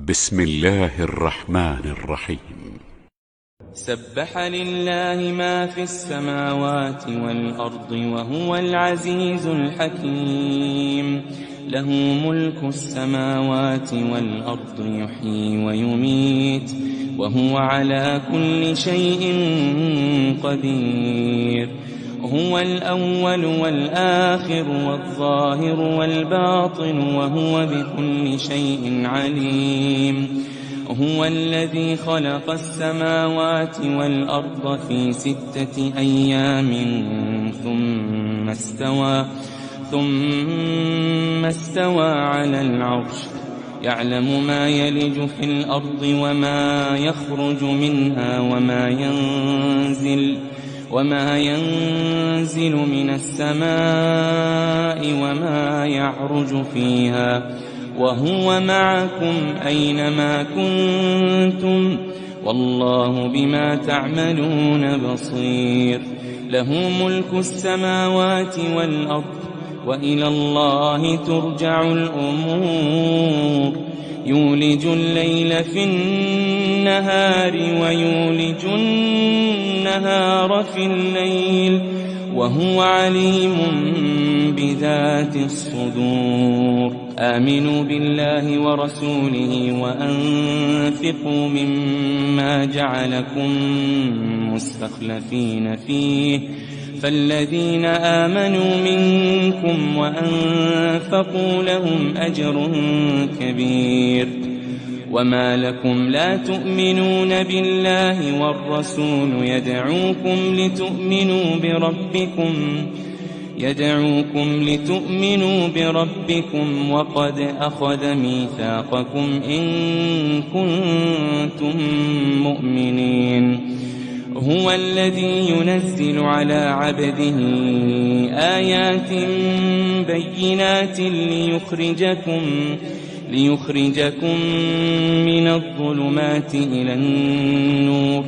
بسم الله الرحمن الرحيم. سبح لله ما في السماوات والأرض وهو العزيز الحكيم. له ملك السماوات والأرض يحيي ويميت وهو على كل شيء قدير. هو الأول والآخر والظاهر والباطن وهو بكل شيء عليم. هو الذي خلق السماوات والأرض في 6 أيام ثم استوى على العرش. يعلم ما يلج في الأرض وما يخرج منها وما ينزل من السماء وما يعرج فيها، وهو معكم أينما كنتم والله بما تعملون بصير. له ملك السماوات والأرض وإلى الله ترجع الأمور. يولج الليل في النهار ويولج النهار في الليل وهو عليم بذات الصدور. آمنوا بالله ورسوله وأنفقوا مما جعلكم مستخلفين فيه، فالذين آمنوا منكم وأنفقوا لهم أجر كبير. وما لكم لا تؤمنون بالله والرسول يدعوكم لتؤمنوا بربكم وقد أخذ ميثاقكم إن كنتم مؤمنين. هو الذي ينزل على عبده آيات بينات ليخرجكم من الظلمات إلى النور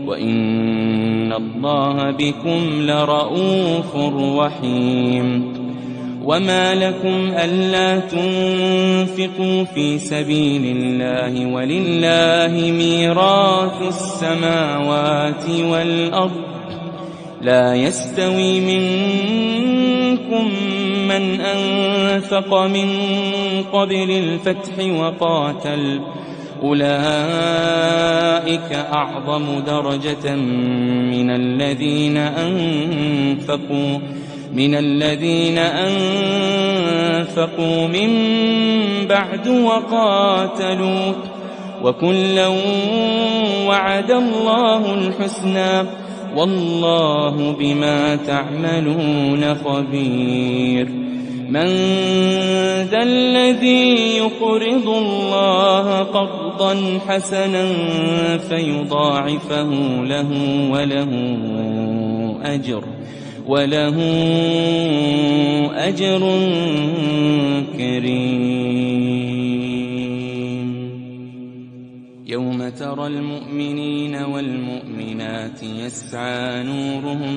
وإن الله بكم لرءوف رحيم. وما لكم ألا تنفقوا في سبيل الله ولله ميراث السماوات والأرض. لا يستوي منكم من أنفق من قبل الفتح وقاتل، أولئك أعظم درجة من الذين أنفقوا من بعد وقاتلوا، وكلا وعد الله الحسنى والله بما تعملون خبير. من ذا الذي يقرض الله قرضا حسنا فيضاعفه له وله أجر كريم. يوم ترى المؤمنين والمؤمنات يسعى نورهم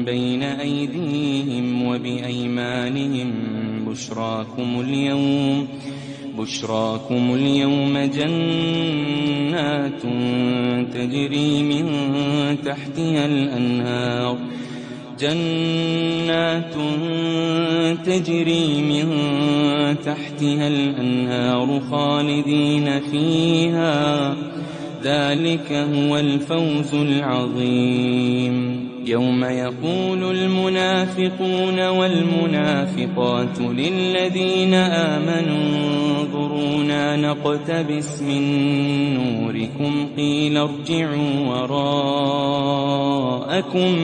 بين أيديهم وبأيمانهم بشراكم اليوم جنات تجري من تحتها الأنهار خالدين فيها، ذلك هو الفوز العظيم. يوم يقول المنافقون والمنافقات للذين آمنوا انظرونا نقتبس من نوركم قيل ارجعوا وراءكم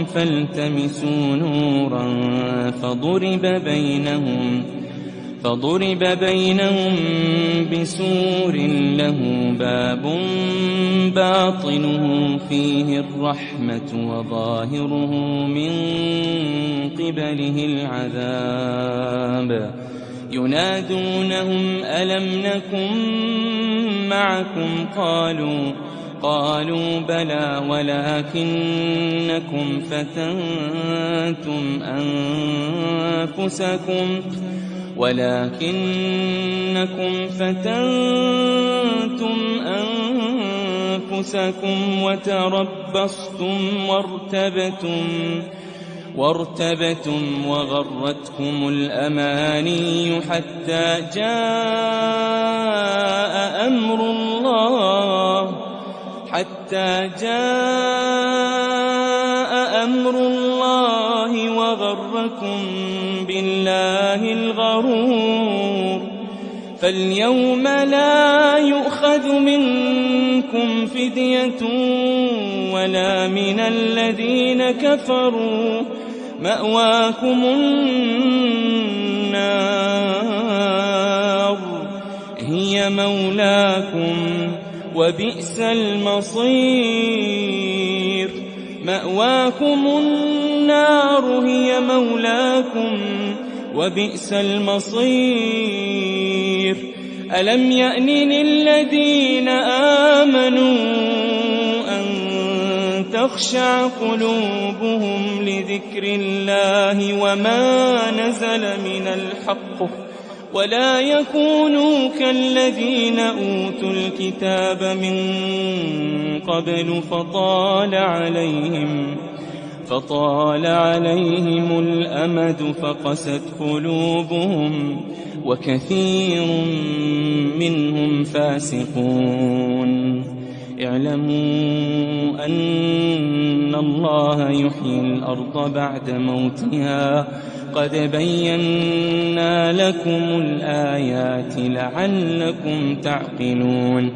فالتمسوا نورا فضرب بينهم بسور له باب باطنه فيه الرحمة وظاهره من قبله العذاب. ينادونهم ألم نكن معكم قالوا بلى ولكنكم فتنتم أنفسكم ولكنكم فتنتم أنفسكم وتربصتم وارتبتم وغرتكم الأماني حتى جاء أمر الله وغركم بالله الغرور. فاليوم لا يؤخذ منكم فدية ولا من الذين كفروا، مأواكم النار هي مولاكم وبئس المصير. مأواكم النار هي مولاكم وبئس المصير. ألم يأن للذين آمنوا أن تخشع قلوبهم لذكر الله وما نزل من الحق ولا يكونوا كالذين أوتوا الكتاب من قبل فطال عليهم الأمد فقست قلوبهم وكثير منهم فاسقون. اعلموا أن الله يحيي الأرض بعد موتها قد بينا لكم الآيات لعلكم تعقلون.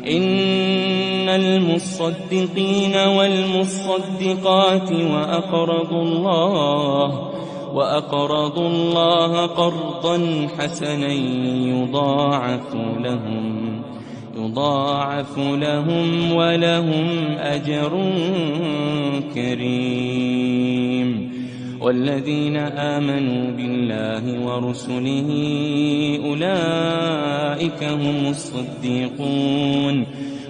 إن المصدقين والمصدقات وأقرضوا الله قرضا حسنا يضاعف لهم ولهم أجر كريم. والذين آمنوا بالله ورسله أولئك هم الصديقون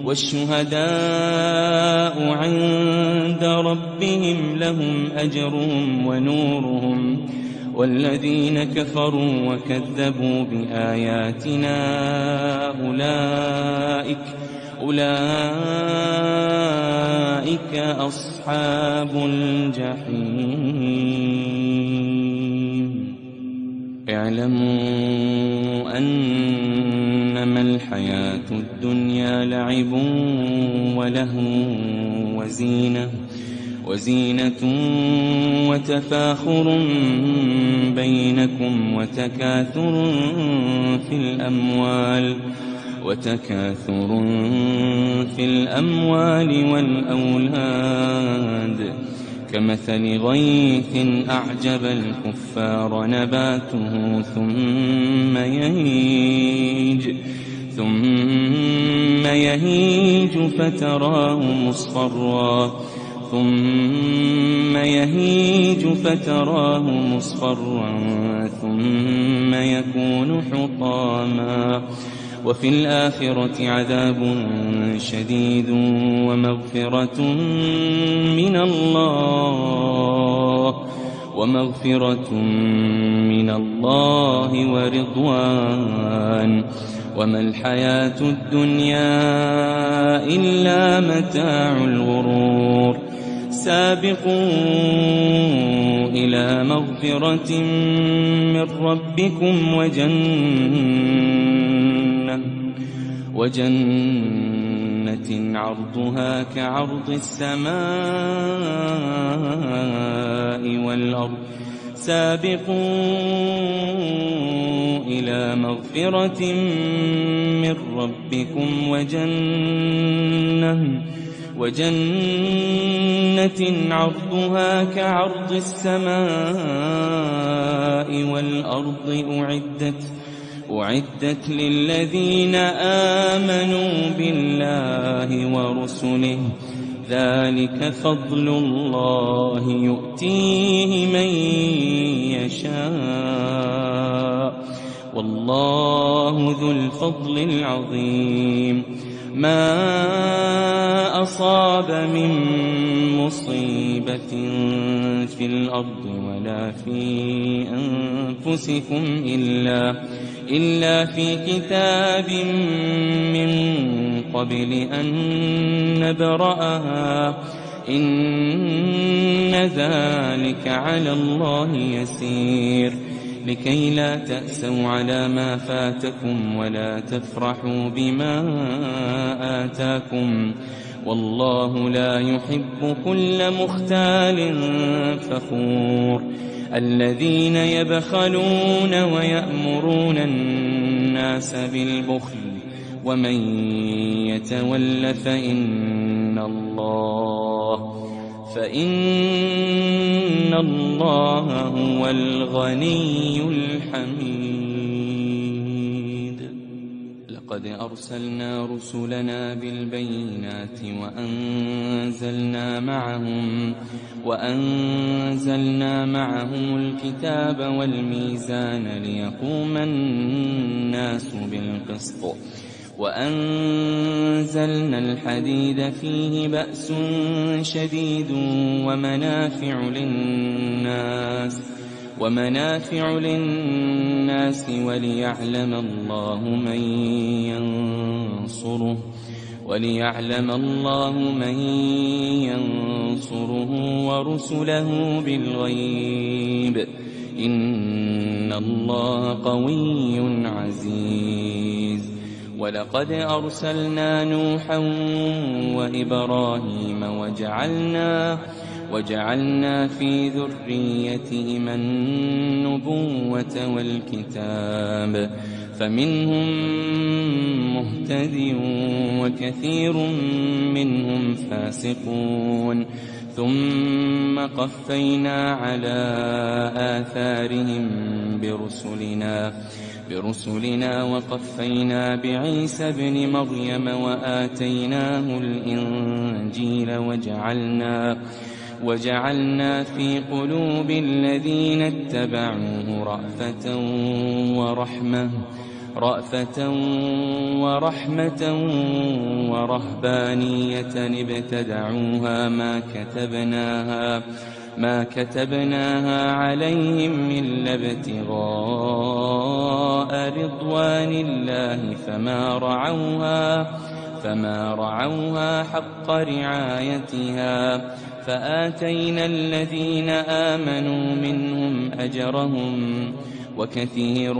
والشهداء عند ربهم لهم أجرهم ونورهم. والذين كفروا وكذبوا بآياتنا أولئك أصحاب الجحيم. اعلموا أنما الحياة الدنيا لعب وله وزينة وتفاخر بينكم وتكاثر في الأموال والأولاد كمثل غيث أعجب الكفار نباته ثم يهيج فتراه مصفرا ثم يكون حطاما. وفي الآخرة عذاب شديد ومغفرة من الله ورضوان. وما الحياة الدنيا إلا متاع الغرور. سابقوا إلى مغفرة من ربكم وجنة عرضها كعرض السماء والأرض. سابقوا إلى مغفرة من ربكم وجنة عرضها كعرض السماء والأرض أعدت للذين آمنوا بالله ورسله. ذلك فضل الله يؤتيه من يشاء والله ذو الفضل العظيم. ما أصاب من مصيبة في الأرض ولا في أنفسكم إلا في كتاب من قبل أن نبرأها إن ذلك على الله يسير لكي لا تأسوا على ما فاتكم ولا تفرحوا بما آتاكم والله لا يحب كل مختال فخور الذين يبخلون ويأمرون الناس بالبخل ومن يتول فإن الله هو الغني الحميد لقد أرسلنا رسلنا بالبينات وأنزلنا معهم الكتاب والميزان ليقوم الناس بالقسط وأنزلنا الحديد فيه بأس شديد ومنافع للناس وليعلم الله من ينصره ورسله بالغيب إن الله قوي عزيز ولقد أرسلنا نوحا وإبراهيم وجعلنا في ذريتهما النبوة والكتاب فمنهم مهتد وكثير منهم فاسقون ثم قفينا على آثارهم برسلنا وقفينا بعيسى ابن مريم وآتيناه الإنجيل وجعلنا في قلوب الذين اتبعوه رأفة ورحمة ورهبانية ابتدعوها ما كتبناها عليهم إلا ابتغاء رضوان الله فما رعوها حق رعايتها فآتينا الذين آمنوا منهم أجرهم وكثير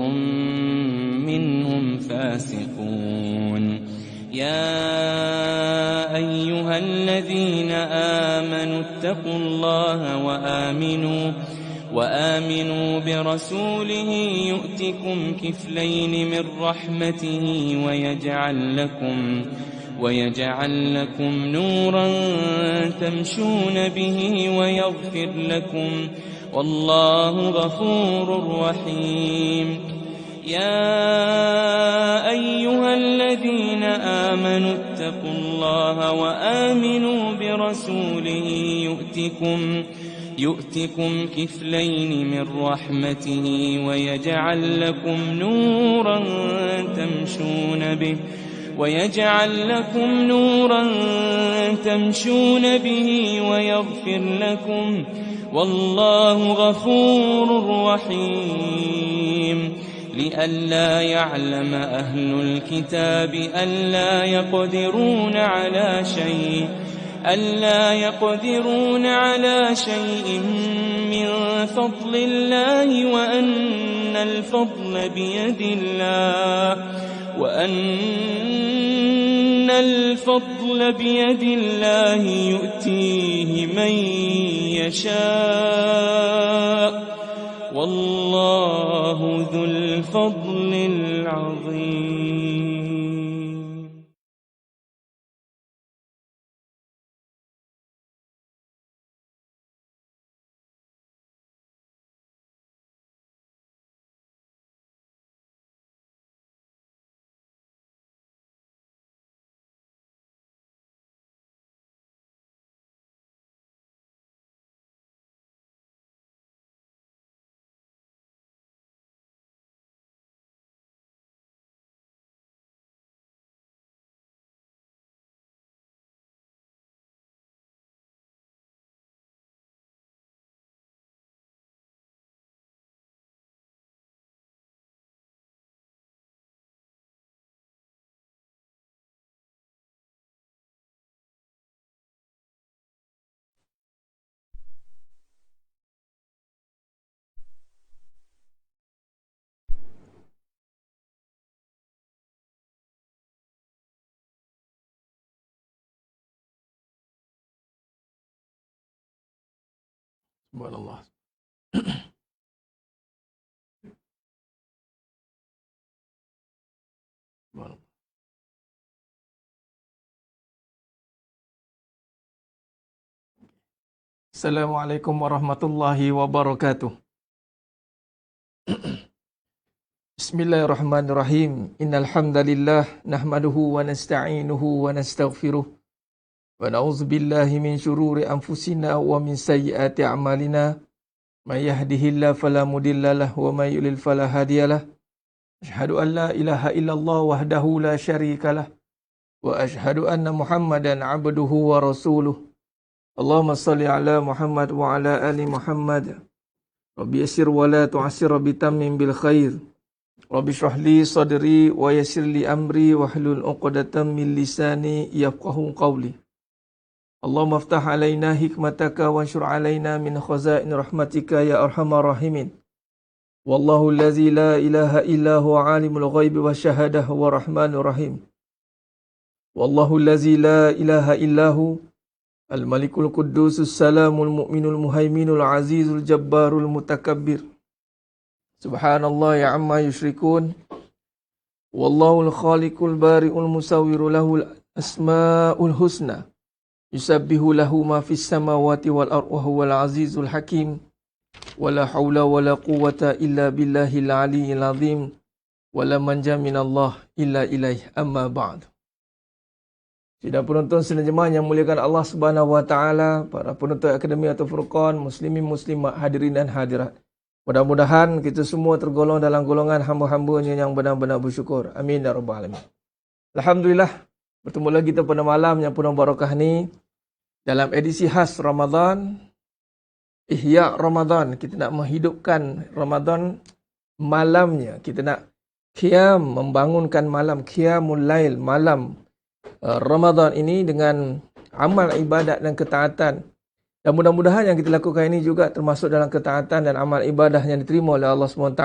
منهم فاسقون يا أيها الذين آمنوا اتقوا الله وآمنوا برسوله يؤتكم كفلين من رحمته ويجعل لكم نورا تمشون به ويغفر لكم والله غفور رحيم يا أيها الذين آمنوا اتقوا الله وآمنوا برسوله يؤتكم كفلين من رحمته ويجعل لكم نورا تمشون به ويغفر لكم والله غفور رحيم لئلا يعلم أهل الكتاب ألا يقدرون على شيء من فضل الله وأن الفضل بيد الله يؤتيه من يشاء والله ذو الفضل العظيم. Subhanallah. Subhanallah. Assalamualaikum warahmatullahi wabarakatuh. Bismillahirrahmanirrahim. Innal hamdalillah nahmaduhu wa nasta'inuhu wa nastaghfiruh wa na'udzu billahi min shururi anfusina wa min sayyiati a'malina. May yahdihillahu fala mudhillalah wa may yudlil fala hadiyalah. Asyhadu an la ilaha illallah wahdahu la syarikalah wa asyhadu anna Muhammadan 'abduhu wa rasuluh. Allahumma salli ala Muhammad wa ala ali Muhammad. Rabbi yassir wa la tu'assir bitammim bil khair. Rabbi shrah li sadri wa yassir li amri wahlul 'uqdatam min lisani yafqahu qawli. Allahumma aftah alaina hikmataka wanshur alaina min khazain rahmatika ya arhamar rahimin. Wallahu allazi la ilaha illa huwa alimul ghaibi wasyahadah wa rahmanur rahim. Wallahu allazi la ilaha illahu Al-Malikul Quddusus Salamul Mu'minul Muhaiminul Azizul Jabbarul Mutakabbir. Subhanallah ya amma yushrikun. Wallahul Khaliqul Bari'ul Musawwiru lahul asma'ul husna. Yusabbihu lahu ma fis samawati wal ardh wa huwal azizul hakim. Wala haula wala quwwata illa billahil aliyyil azim. Wala manja minallah illa ilaih amma ba'd. Sidang penonton sidang jemaah yang muliakan Allah Subhanahu wa taala, para penonton Akademi atau Furqan, muslimin muslimat, hadirin dan hadirat. Mudah-mudahan kita semua tergolong dalam golongan hamba-hambanya yang benar-benar bersyukur. Amin ya rabbal alamin. Alhamdulillah, bertemu lagi kita pada malam yang penuh barakah ni dalam edisi khas Ramadan, Ihya Ramadan. Kita nak menghidupkan Ramadan malamnya. Kita nak qiyam, membangunkan malam, qiyamul lail, malam Ramadan ini dengan amal ibadat dan ketaatan. Dan mudah-mudahan yang kita lakukan ini juga termasuk dalam ketaatan dan amal ibadah yang diterima oleh Allah SWT.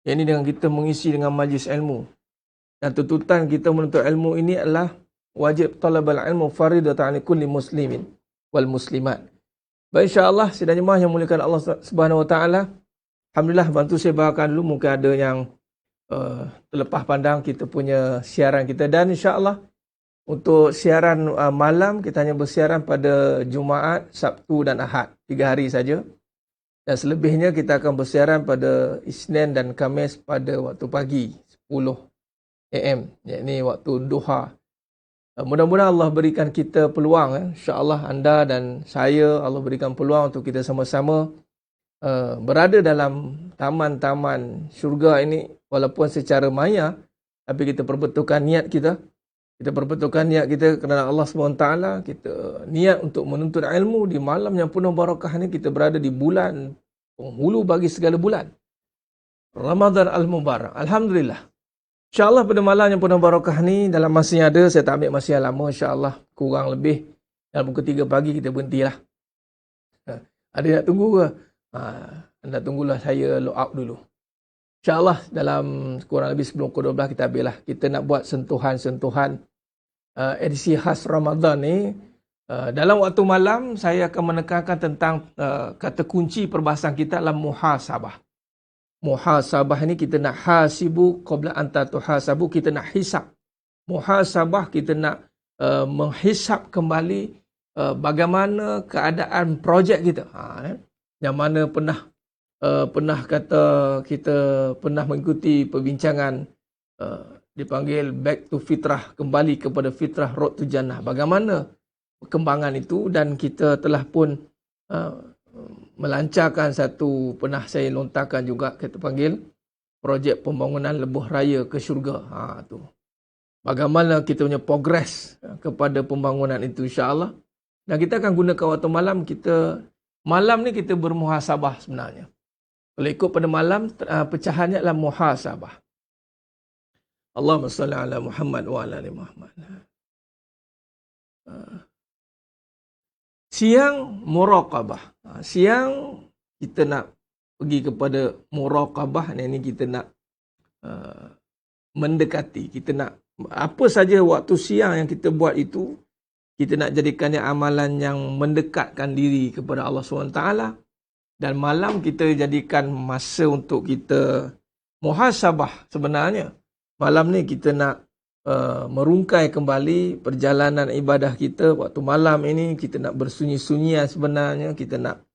Yang ini dengan kita mengisi dengan majlis ilmu. Dan tuntutan kita menuntut ilmu ini adalah wajib talabal ilmu faridatan 'ala kulli muslimin wal muslimat. Baik, insya-Allah sidang jemaah yang muliakan Allah Subhanahu wa taala. Alhamdulillah, bantu saya bawakan dulu, mungkin ada yang terlepas pandang kita punya siaran kita, dan insya-Allah untuk siaran malam, kita hanya bersiaran pada Jumaat, Sabtu dan Ahad. 3 hari saja. Dan selebihnya kita akan bersiaran pada Isnin dan Khamis pada waktu pagi, 10 AM. Yakni waktu duha. Mudah-mudahan Allah berikan kita peluang. InsyaAllah anda dan saya, Allah berikan peluang untuk kita sama-sama berada dalam taman-taman syurga ini. Walaupun secara maya, tapi kita perbetulkan niat kita. Kita perbetulkan niat kita kerana Allah SWT. Kita niat untuk menuntut ilmu di malam yang penuh barakah ni. Kita berada di bulan penghulu bagi segala bulan, Ramadan Al-Mubarak. Alhamdulillah. InsyaAllah pada malam yang penuh barakah ni, dalam masa yang ada, saya tak ambil masa yang lama, insyaAllah kurang lebih dalam pukul 3 pagi kita berhentilah. Ada nak tunggu ke? Anda tunggulah, saya log out dulu. InsyaAllah dalam kurang lebih sebelum pukul 12 kita habislah. Kita nak buat sentuhan-sentuhan edisi khas Ramadan ni. Dalam waktu malam, saya akan menekankan tentang kata kunci perbahasan kita adalah muhasabah. Muhasabah ni kita nak hasibu qabla an tatuhasabu, kita nak hisap. Muhasabah kita nak menghisap kembali bagaimana keadaan projek kita. Yang mana pernah kata kita pernah mengikuti perbincangan dipanggil back to fitrah, kembali kepada fitrah, road to jannah. Bagaimana perkembangan itu, dan kita telah pun melancarkan satu, pernah saya lontarkan juga, kita panggil projek pembangunan lebuh raya ke syurga. Tu. Bagaimana kita punya progress kepada pembangunan itu, insya-Allah. Dan kita akan gunakan waktu malam kita. Malam ni kita bermuhasabah sebenarnya. Kalau ikut pada malam, pecahannya adalah muhasabah. Allahumma salli ala Muhammad wa ala ali Muhammad. Siang muraqabah. Siang kita nak pergi kepada muraqabah. Ini kita nak mendekati. Kita nak apa saja waktu siang yang kita buat itu, kita nak jadikannya amalan yang mendekatkan diri kepada Allah SWT. Dan malam kita jadikan masa untuk kita muhasabah sebenarnya. Malam ni kita nak merungkai kembali perjalanan ibadah kita. Waktu malam ini kita nak bersunyi-sunyian sebenarnya. Kita nak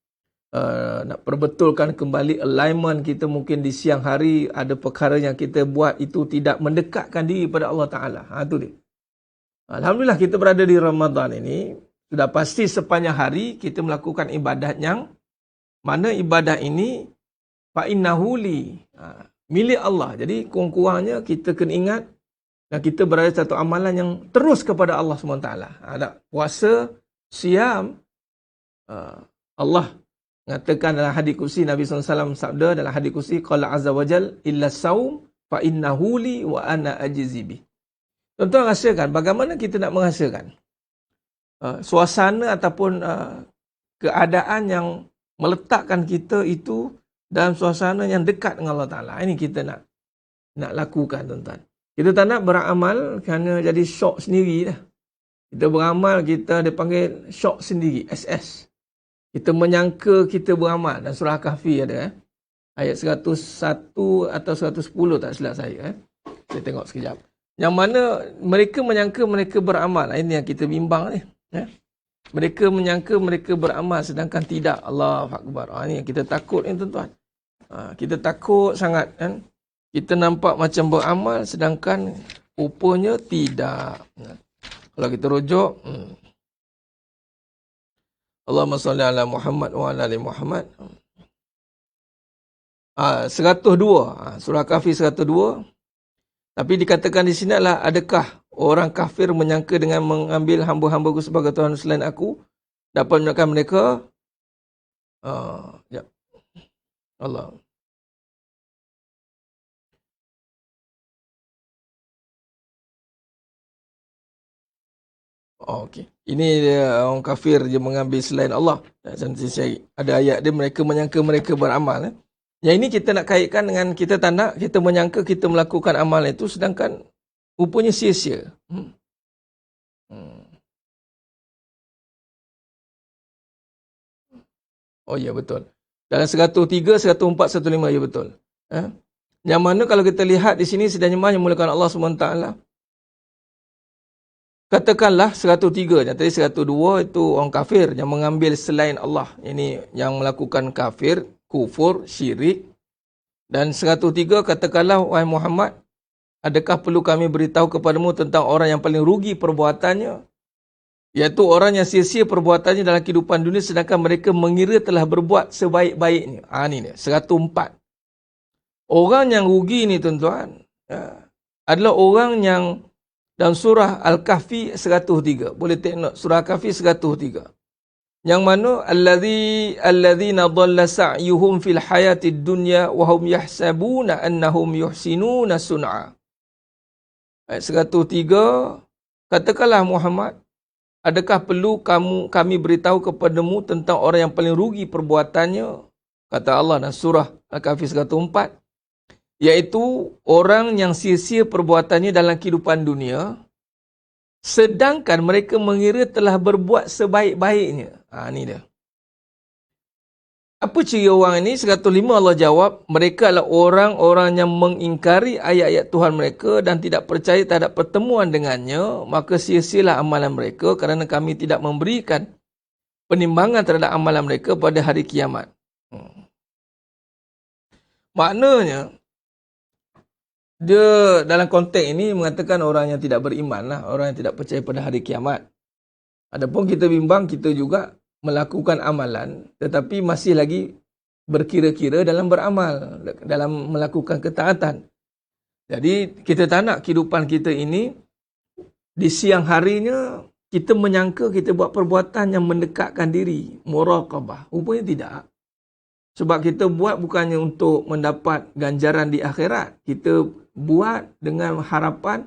perbetulkan kembali alignment kita. Mungkin di siang hari ada perkara yang kita buat itu tidak mendekatkan diri pada Allah Ta'ala. Itu dia. Alhamdulillah kita berada di Ramadan ini. Sudah pasti sepanjang hari kita melakukan ibadat yang mana ibadah ini fa'innahu li, milik Allah. Jadi kurang-kurangnya kita kena ingat dan kita berada satu amalan yang terus kepada Allah SWT. Ada puasa, siam. Allah mengatakan dalam hadis kursi, Nabi SAW sabda dalam hadis kursi, qala azza wajal illa saum fa'innahu li wa ana ajzi bih. Tuan-tuan rasakan bagaimana kita nak merasakan suasana ataupun keadaan yang meletakkan kita itu dalam suasana yang dekat dengan Allah Ta'ala. Ini kita nak lakukan, tuan-tuan. Kita tak nak beramal kerana jadi syok sendiri dah. Kita beramal, kita dipanggil syok sendiri, SS. Kita menyangka kita beramal. Dan surah Kahfi ada, ayat 101 atau 110 tak silap saya. Saya tengok sekejap. Yang mana mereka menyangka mereka beramal. Ini yang kita bimbang ni. Mereka menyangka mereka beramal sedangkan tidak. Allahu Akbar. Ini yang kita takut ni, tuan-tuan. Kita takut sangat kan. Kita nampak macam beramal sedangkan rupanya tidak. Kalau kita rujuk, Allahumma salli ala Muhammad wa ala ali Muhammad. 102. Surah Kahfi 102. Tapi dikatakan di sini adalah, adakah orang kafir menyangka dengan mengambil hamba-hambaku sebagai Tuhan selain aku dapat menyebabkan mereka ya Allah. Okey. Ini dia, orang kafir dia mengambil selain Allah. Nanti saya ada ayat dia, mereka menyangka mereka beramal. Yang ini kita nak kaitkan dengan kita tak nak, kita menyangka kita melakukan amal itu sedangkan rupanya sia-sia. Oh ya, betul. Dalam 103, 104, 105, ya betul. Yang mana kalau kita lihat di sini sedang jemaah yang mulakan Allah SWT. Katakanlah 103, yang tadi 102 itu orang kafir yang mengambil selain Allah. Ini yang melakukan kafir, kufur, syirik. Dan 103, katakanlah wahai Muhammad, adakah perlu kami beritahu kepadamu tentang orang yang paling rugi perbuatannya? Iaitu orang yang sia-sia perbuatannya dalam kehidupan dunia sedangkan mereka mengira telah berbuat sebaik-baiknya. Ini dia, 104. Orang yang rugi ni, tuan-tuan, adalah orang yang dalam surah Al-Kahfi 103. Boleh take note, surah Al-Kahfi 103. Yang mana alladzina dhalla sa'yuhum fil hayatid dunya wa hum yahsabuna annahum yuhsinuna sun'a. Ayat 103, katakanlah Muhammad, adakah perlu kami beritahu kepadamu tentang orang yang paling rugi perbuatannya? Kata Allah dalam surah Al-Kahfi 104, iaitu orang yang sia-sia perbuatannya dalam kehidupan dunia sedangkan mereka mengira telah berbuat sebaik-baiknya. Ini dia. Apa ciri orang ini? 105 Allah jawab, mereka adalah orang-orang yang mengingkari ayat-ayat Tuhan mereka dan tidak percaya terhadap pertemuan dengannya, maka sia-sialah amalan mereka kerana kami tidak memberikan penimbangan terhadap amalan mereka pada hari kiamat. Maknanya, dia dalam konteks ini mengatakan orang yang tidak beriman lah, orang yang tidak percaya pada hari kiamat. Adapun kita bimbang, kita juga melakukan amalan tetapi masih lagi berkira-kira dalam beramal, dalam melakukan ketaatan. Jadi kita tak nak kehidupan kita ini di siang harinya kita menyangka kita buat perbuatan yang mendekatkan diri, muraqabah. Rupanya tidak. Sebab kita buat bukannya untuk mendapat ganjaran di akhirat. Kita buat dengan harapan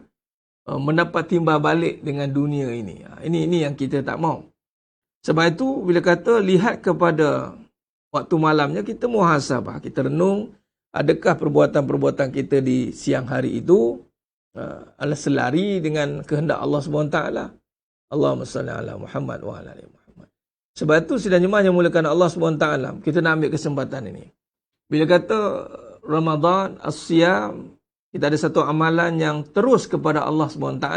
mendapat timbal balik dengan dunia ini. Ini yang kita tak mau. Sebab itu bila kata lihat kepada waktu malamnya, kita muhasabah, kita renung adakah perbuatan-perbuatan kita di siang hari itu adalah selari dengan kehendak Allah SWT. Allahumma salli ala Muhammad wa ala ali Muhammad. Sebab tu sidang jemaah yang mulakan Allah SWT, kita nak ambil kesempatan ini. Bila kata Ramadan, as-siyam, kita ada satu amalan yang terus kepada Allah SWT,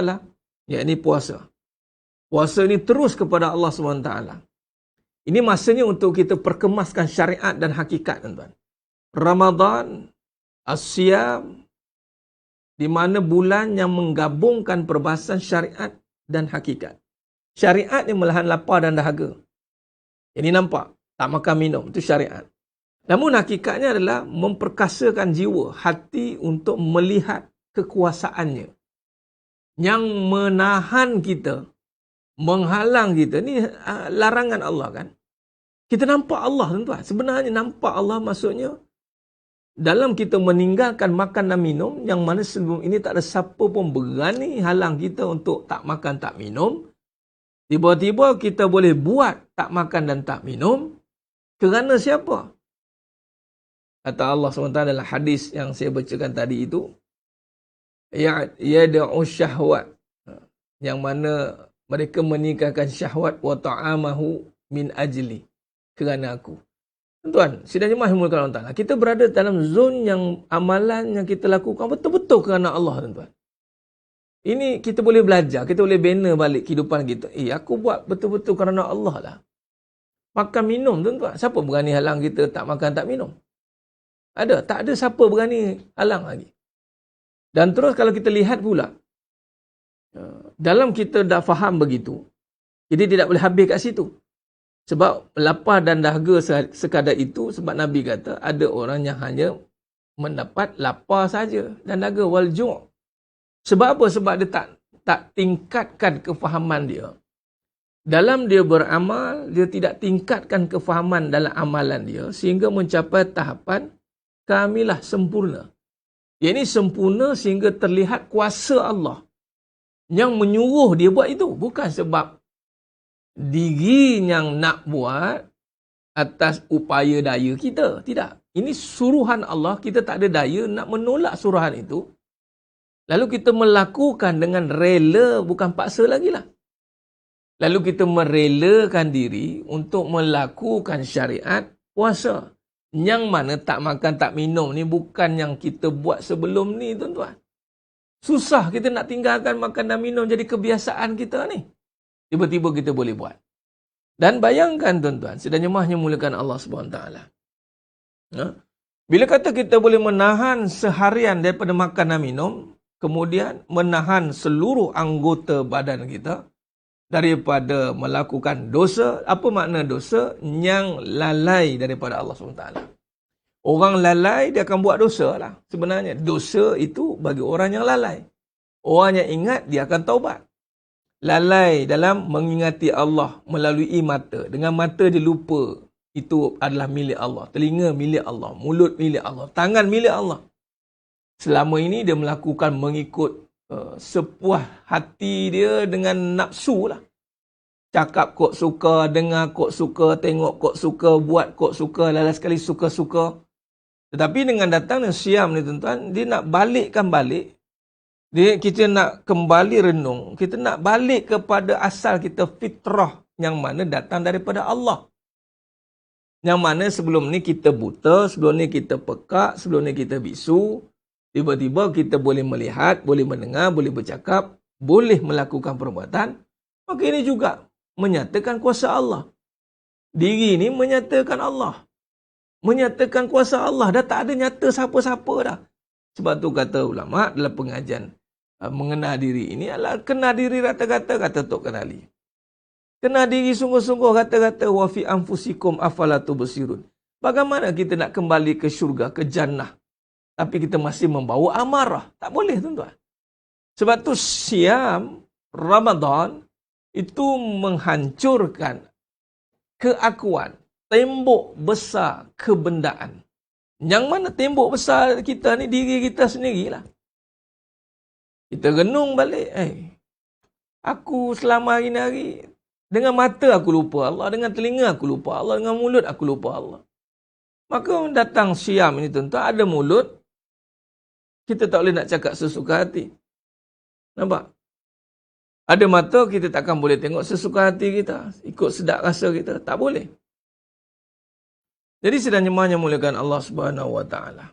iaitu puasa. Puasa ini terus kepada Allah SWT. Ini masanya untuk kita perkemaskan syariat dan hakikat, tuan-tuan. Ramadan, as-siyam, di mana bulan yang menggabungkan perbahasan syariat dan hakikat. Syariat yang melahan lapar dan dahaga. Ini nampak, tak makan minum, itu syariat. Namun hakikatnya adalah memperkasakan jiwa, hati untuk melihat kekuasaannya. Yang menahan kita, menghalang kita, ni larangan Allah kan. Kita nampak Allah, tuan-tuan. Sebenarnya nampak Allah maksudnya, dalam kita meninggalkan makan dan minum, yang mana sebelum ini tak ada siapa pun berani halang kita untuk tak makan, tak minum. Tiba-tiba kita boleh buat tak makan dan tak minum. Kerana siapa? Kata Allah SWT dalam hadis yang saya bacakan tadi itu. Yada'u syahwat. Yang mana mereka meninggalkan syahwat wa ta'amahu min ajli. Kerana aku. Tuan-tuan, sidang jemaah yang dimulakan Allah Ta'ala, kita berada dalam zon yang amalan yang kita lakukan betul-betul kerana Allah, tuan-tuan. Ini kita boleh belajar, kita boleh bina balik kehidupan kita. Aku buat betul-betul kerana Allah lah. Makan minum, tuan-tuan. Siapa berani halang kita tak makan, tak minum? Ada? Tak ada siapa berani halang lagi. Dan terus kalau kita lihat pula, dalam kita dah faham begitu, kita tidak boleh habis kat situ. Sebab lapar dan dahaga sekadar itu, sebab Nabi kata ada orang yang hanya mendapat lapar saja dan dahaga wal ju'. Sebab apa? Sebab dia tak tingkatkan kefahaman dia. Dalam dia beramal, dia tidak tingkatkan kefahaman dalam amalan dia sehingga mencapai tahapan kamilah sempurna. Ini sempurna sehingga terlihat kuasa Allah yang menyuruh dia buat itu. Bukan sebab diri yang nak buat atas upaya daya kita. Tidak. Ini suruhan Allah. Kita tak ada daya nak menolak suruhan itu. Lalu kita melakukan dengan rela, bukan paksa lagi lah. Lalu kita merelakan diri untuk melakukan syariat puasa. Yang mana tak makan, tak minum ni bukan yang kita buat sebelum ni, tuan-tuan. Susah kita nak tinggalkan makan dan minum jadi kebiasaan kita ni. Tiba-tiba kita boleh buat. Dan bayangkan, tuan-tuan, sidang jemaahnya mulakan Allah SWT. Bila kata kita boleh menahan seharian daripada makan dan minum, kemudian menahan seluruh anggota badan kita daripada melakukan dosa. Apa makna dosa? Yang lalai daripada Allah SWT. Orang lalai, dia akan buat dosa lah. Sebenarnya, dosa itu bagi orang yang lalai. Orang yang ingat, dia akan taubat. Lalai dalam mengingati Allah melalui mata. Dengan mata dia lupa itu adalah milik Allah. Telinga milik Allah. Mulut milik Allah. Tangan milik Allah. Selama ini dia melakukan mengikut sepuas hati dia dengan nafsu lah. Cakap kok suka, dengar kok suka, tengok kok suka, buat kok suka, lala sekali suka-suka. Tetapi dengan datangnya siam ni, tuan-tuan, dia nak balikkan balik. Kita nak kembali renung. Kita nak balik kepada asal kita, fitrah yang mana datang daripada Allah. Yang mana sebelum ni kita buta, sebelum ni kita pekak, sebelum ni kita bisu. Tiba-tiba kita boleh melihat, boleh mendengar, boleh bercakap, boleh melakukan perbuatan. Maka ini juga menyatakan kuasa Allah. Diri ini menyatakan Allah. Menyatakan kuasa Allah. Dah tak ada nyata siapa-siapa dah. Sebab tu kata ulama dalam pengajian mengenal diri ini adalah kenal diri rata-rata, kata Tok Kenali. Kenal diri sungguh-sungguh, kata-kata wa fi anfusikum afala tubsirun. Bagaimana kita nak kembali ke syurga, ke jannah, tapi kita masih membawa amarah? Tak boleh, tuan-tuan. Sebab tu siam Ramadan itu menghancurkan keakuan, tembok besar kebendaan. Yang mana tembok besar kita ni diri kita sendirilah. Kita renung balik, aku selama hari-hari dengan mata aku lupa Allah, dengan telinga aku lupa Allah, dengan mulut aku lupa Allah. Maka datang siam ini, tuan-tuan, ada mulut, kita tak boleh nak cakap sesuka hati. Nampak? Ada mata kita takkan boleh tengok sesuka hati kita, ikut sedap rasa kita. Tak boleh. Jadi sedang jemaah yang muliakan Allah Subhanahu Wa Taala.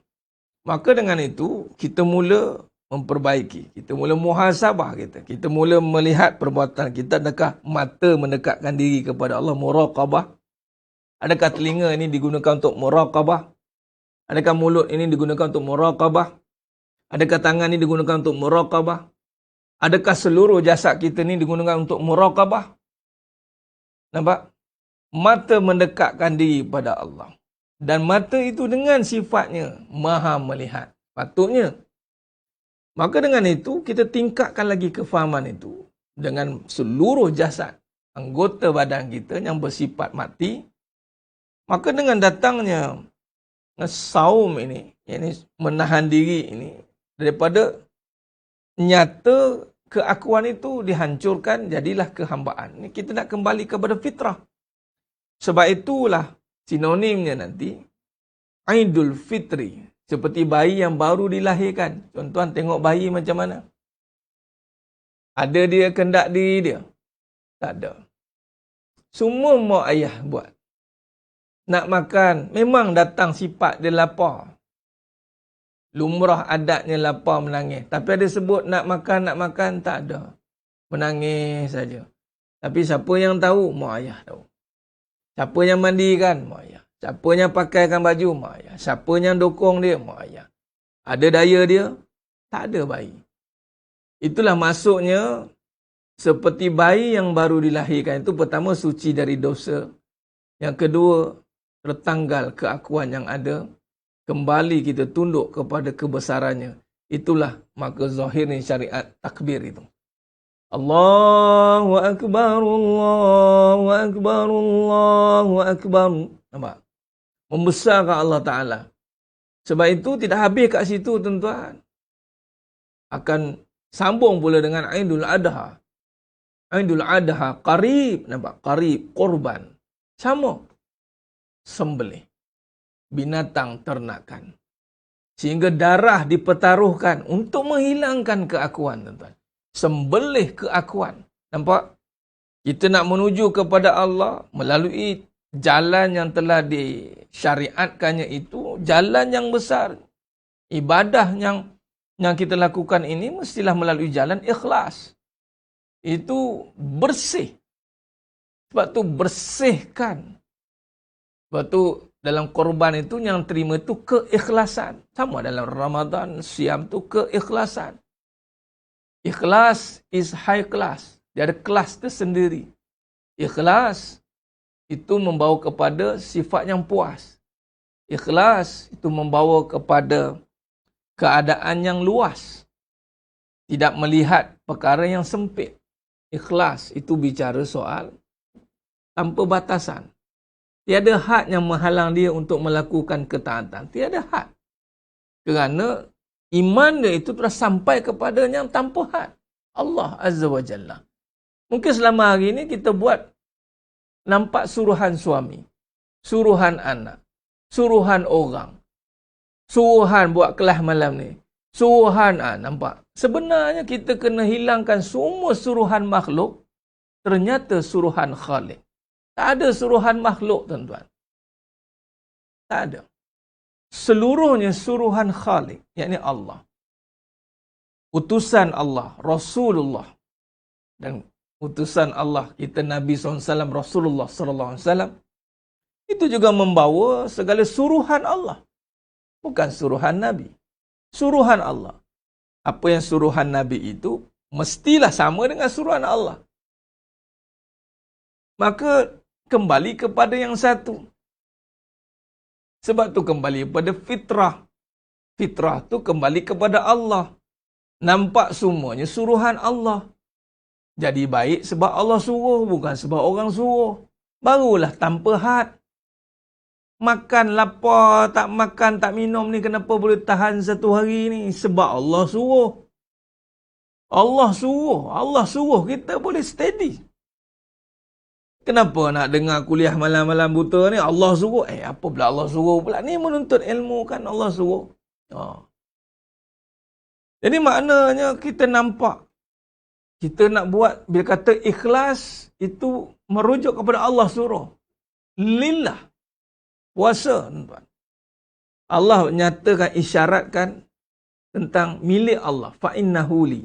Maka dengan itu, kita mula memperbaiki. Kita mula muhasabah kita. Kita mula melihat perbuatan kita. Adakah mata mendekatkan diri kepada Allah, muraqabah? Adakah telinga ini digunakan untuk muraqabah? Adakah mulut ini digunakan untuk muraqabah? Adakah tangan ini digunakan untuk muraqabah? Adakah seluruh jasad kita ni digunakan untuk muraqabah? Nampak? Mata mendekatkan diri pada Allah. Dan mata itu dengan sifatnya maha melihat. Patutnya. Maka dengan itu, kita tingkatkan lagi kefahaman itu. Dengan seluruh jasad, anggota badan kita yang bersifat mati. Maka dengan datangnya saum ini, yakni menahan diri ini, daripada nyata keakuan itu dihancurkan, jadilah kehambaan. Kita nak kembali kepada fitrah. Sebab itulah sinonimnya nanti Aidul Fitri, seperti bayi yang baru dilahirkan. Tuan-tuan tengok bayi macam mana? Ada dia kehendak diri dia? Tak ada. Semua mak ayah buat. Nak makan, memang datang sifat dia lapar. Lumrah adatnya lapar menangis. Tapi ada sebut nak makan, tak ada. Menangis saja. Tapi siapa yang tahu? Mak ayah tahu. Siapa yang mandikan? Mak ayah. Siapa yang pakaikan baju? Mak ayah. Siapa yang dokong dia? Mak ayah. Ada daya dia? Tak ada bayi. Itulah maksudnya seperti bayi yang baru dilahirkan itu, pertama suci dari dosa. Yang kedua, tertanggal keakuan yang ada. Kembali kita tunduk kepada kebesarannya. Itulah maka zahirnya syariat takbir itu. Allahu Akbar, Allahu Akbar, Allahu Akbar. Nampak? Membesarkan Allah Ta'ala. Sebab itu tidak habis kat situ, tuan-tuan. Akan sambung pula dengan Aidul Adha. Aidul Adha, qarib. Nampak? Qarib, korban. Sama. Sembelih. Binatang ternakan. Sehingga darah dipertaruhkan untuk menghilangkan keakuan, tuan-tuan. Sembelih keakuan. Nampak? Kita nak menuju kepada Allah melalui jalan yang telah disyariatkannya itu, jalan yang besar. Ibadah yang kita lakukan ini mestilah melalui jalan ikhlas. Itu bersih. Sebab tu bersihkan. Sebab tu dalam korban itu yang terima itu keikhlasan. Sama dalam Ramadan, siam tu keikhlasan. Ikhlas is high class. Dia ada kelas tersendiri. Ikhlas itu membawa kepada sifat yang puas. Ikhlas itu membawa kepada keadaan yang luas. Tidak melihat perkara yang sempit. Ikhlas itu bicara soal tanpa batasan. Tiada had yang menghalang dia untuk melakukan ketaatan. Tiada had. Kerana iman dia itu telah sampai kepadanya tanpa had. Allah Azza wa Jalla. Mungkin selama hari ini kita buat nampak suruhan suami, suruhan anak, suruhan orang, suruhan buat kelas malam ni, suruhan nampak. Sebenarnya kita kena hilangkan semua suruhan makhluk, ternyata suruhan Khalik. Tak ada suruhan makhluk, tuan-tuan. Tak ada. Seluruhnya suruhan Khalik, yakni Allah. Utusan Allah, Rasulullah. Dan utusan Allah, kita Nabi SAW, Rasulullah SAW. Itu juga membawa segala suruhan Allah. Bukan suruhan Nabi. Suruhan Allah. Apa yang suruhan Nabi itu, mestilah sama dengan suruhan Allah. Maka, kembali kepada yang satu. Sebab tu kembali kepada fitrah. Fitrah tu kembali kepada Allah. Nampak semuanya suruhan Allah. Jadi baik sebab Allah suruh, bukan sebab orang suruh. Barulah tanpa had. Makan lapar, tak makan, tak minum ni kenapa boleh tahan satu hari ni? Sebab Allah suruh. Allah suruh. Allah suruh kita boleh steady. Kenapa nak dengar kuliah malam-malam buta ni? Allah suruh. Apa pula Allah suruh pula? Ni menuntut ilmu kan Allah suruh. Jadi maknanya kita nampak Kita nak buat, bila kata ikhlas, itu merujuk kepada Allah suruh. Lillah. Puasa, tuan. Allah nyatakan, isyaratkan tentang milik Allah. Fa'innahu li.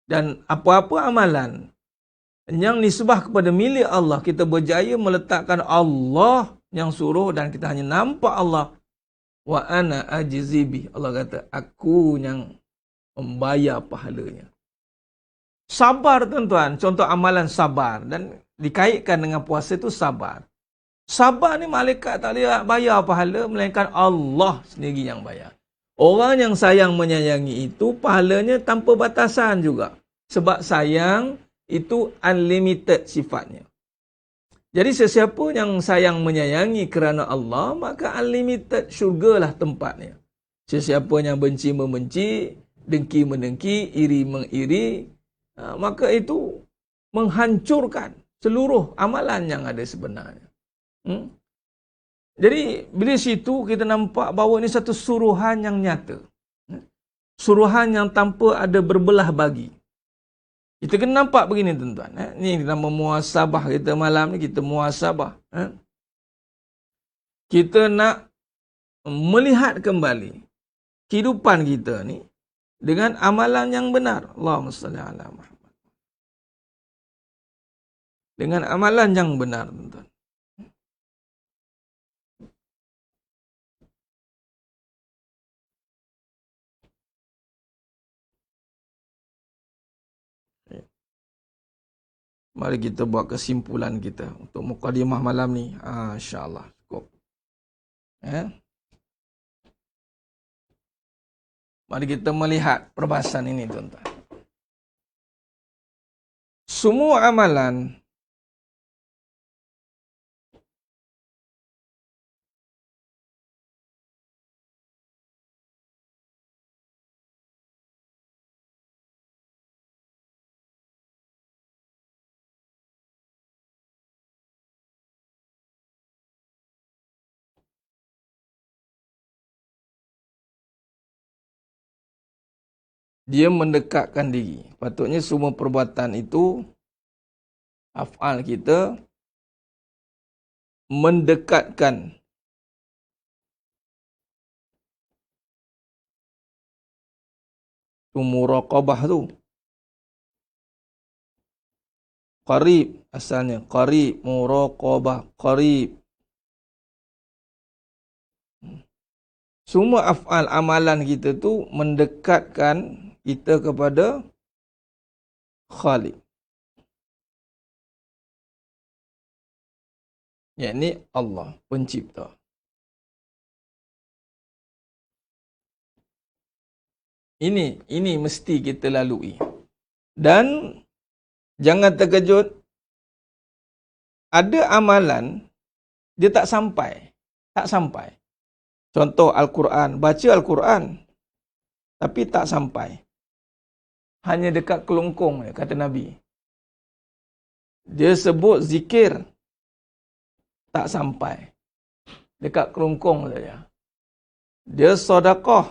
Dan apa-apa amalan yang nisbah kepada milik Allah, kita berjaya meletakkan Allah yang suruh dan kita hanya nampak Allah. Wa ana ajzibi. Allah kata, aku yang membayar pahalanya. Sabar, tuan-tuan. Contoh amalan sabar. Dan dikaitkan dengan puasa itu sabar. Sabar ni malaikat tak boleh bayar pahala, melainkan Allah sendiri yang bayar. Orang yang sayang menyayangi itu, pahalanya tanpa batasan juga. Sebab sayang itu unlimited sifatnya. Jadi sesiapa yang sayang menyayangi kerana Allah, maka unlimited syurgalah tempatnya. Sesiapa yang benci membenci, dengki mendengki, iri mengiri, maka itu menghancurkan seluruh amalan yang ada sebenarnya. Jadi bila situ kita nampak bahawa ini satu suruhan yang nyata. Suruhan yang tanpa ada berbelah bagi. Kita kena nampak begini, tuan-tuan. Ini nama muhasabah kita malam ni, kita muhasabah. Kita nak melihat kembali kehidupan kita ni dengan amalan yang benar. Allahumma salli ala Muhammad. Dengan amalan yang benar, tuan-tuan. Mari kita buat kesimpulan kita untuk mukadimah malam ni. InsyaAllah cukup. Mari kita melihat perbahasan ini, tuan-tuan. Semua amalan dia mendekatkan diri. Patutnya semua perbuatan itu, af'al kita, mendekatkan muraqabah tu. Qarib asalnya. Qarib, muraqabah, qarib. Semua af'al amalan kita tu mendekatkan kita kepada Khaliq. Yakni Allah, pencipta. Ini mesti kita lalui. Dan jangan terkejut, ada amalan dia tak sampai. Tak sampai. Contoh Al-Quran, baca Al-Quran tapi tak sampai. Hanya dekat kelongkong, kata Nabi. Dia sebut zikir, tak sampai. Dekat kelongkong saja. Dia sedekah,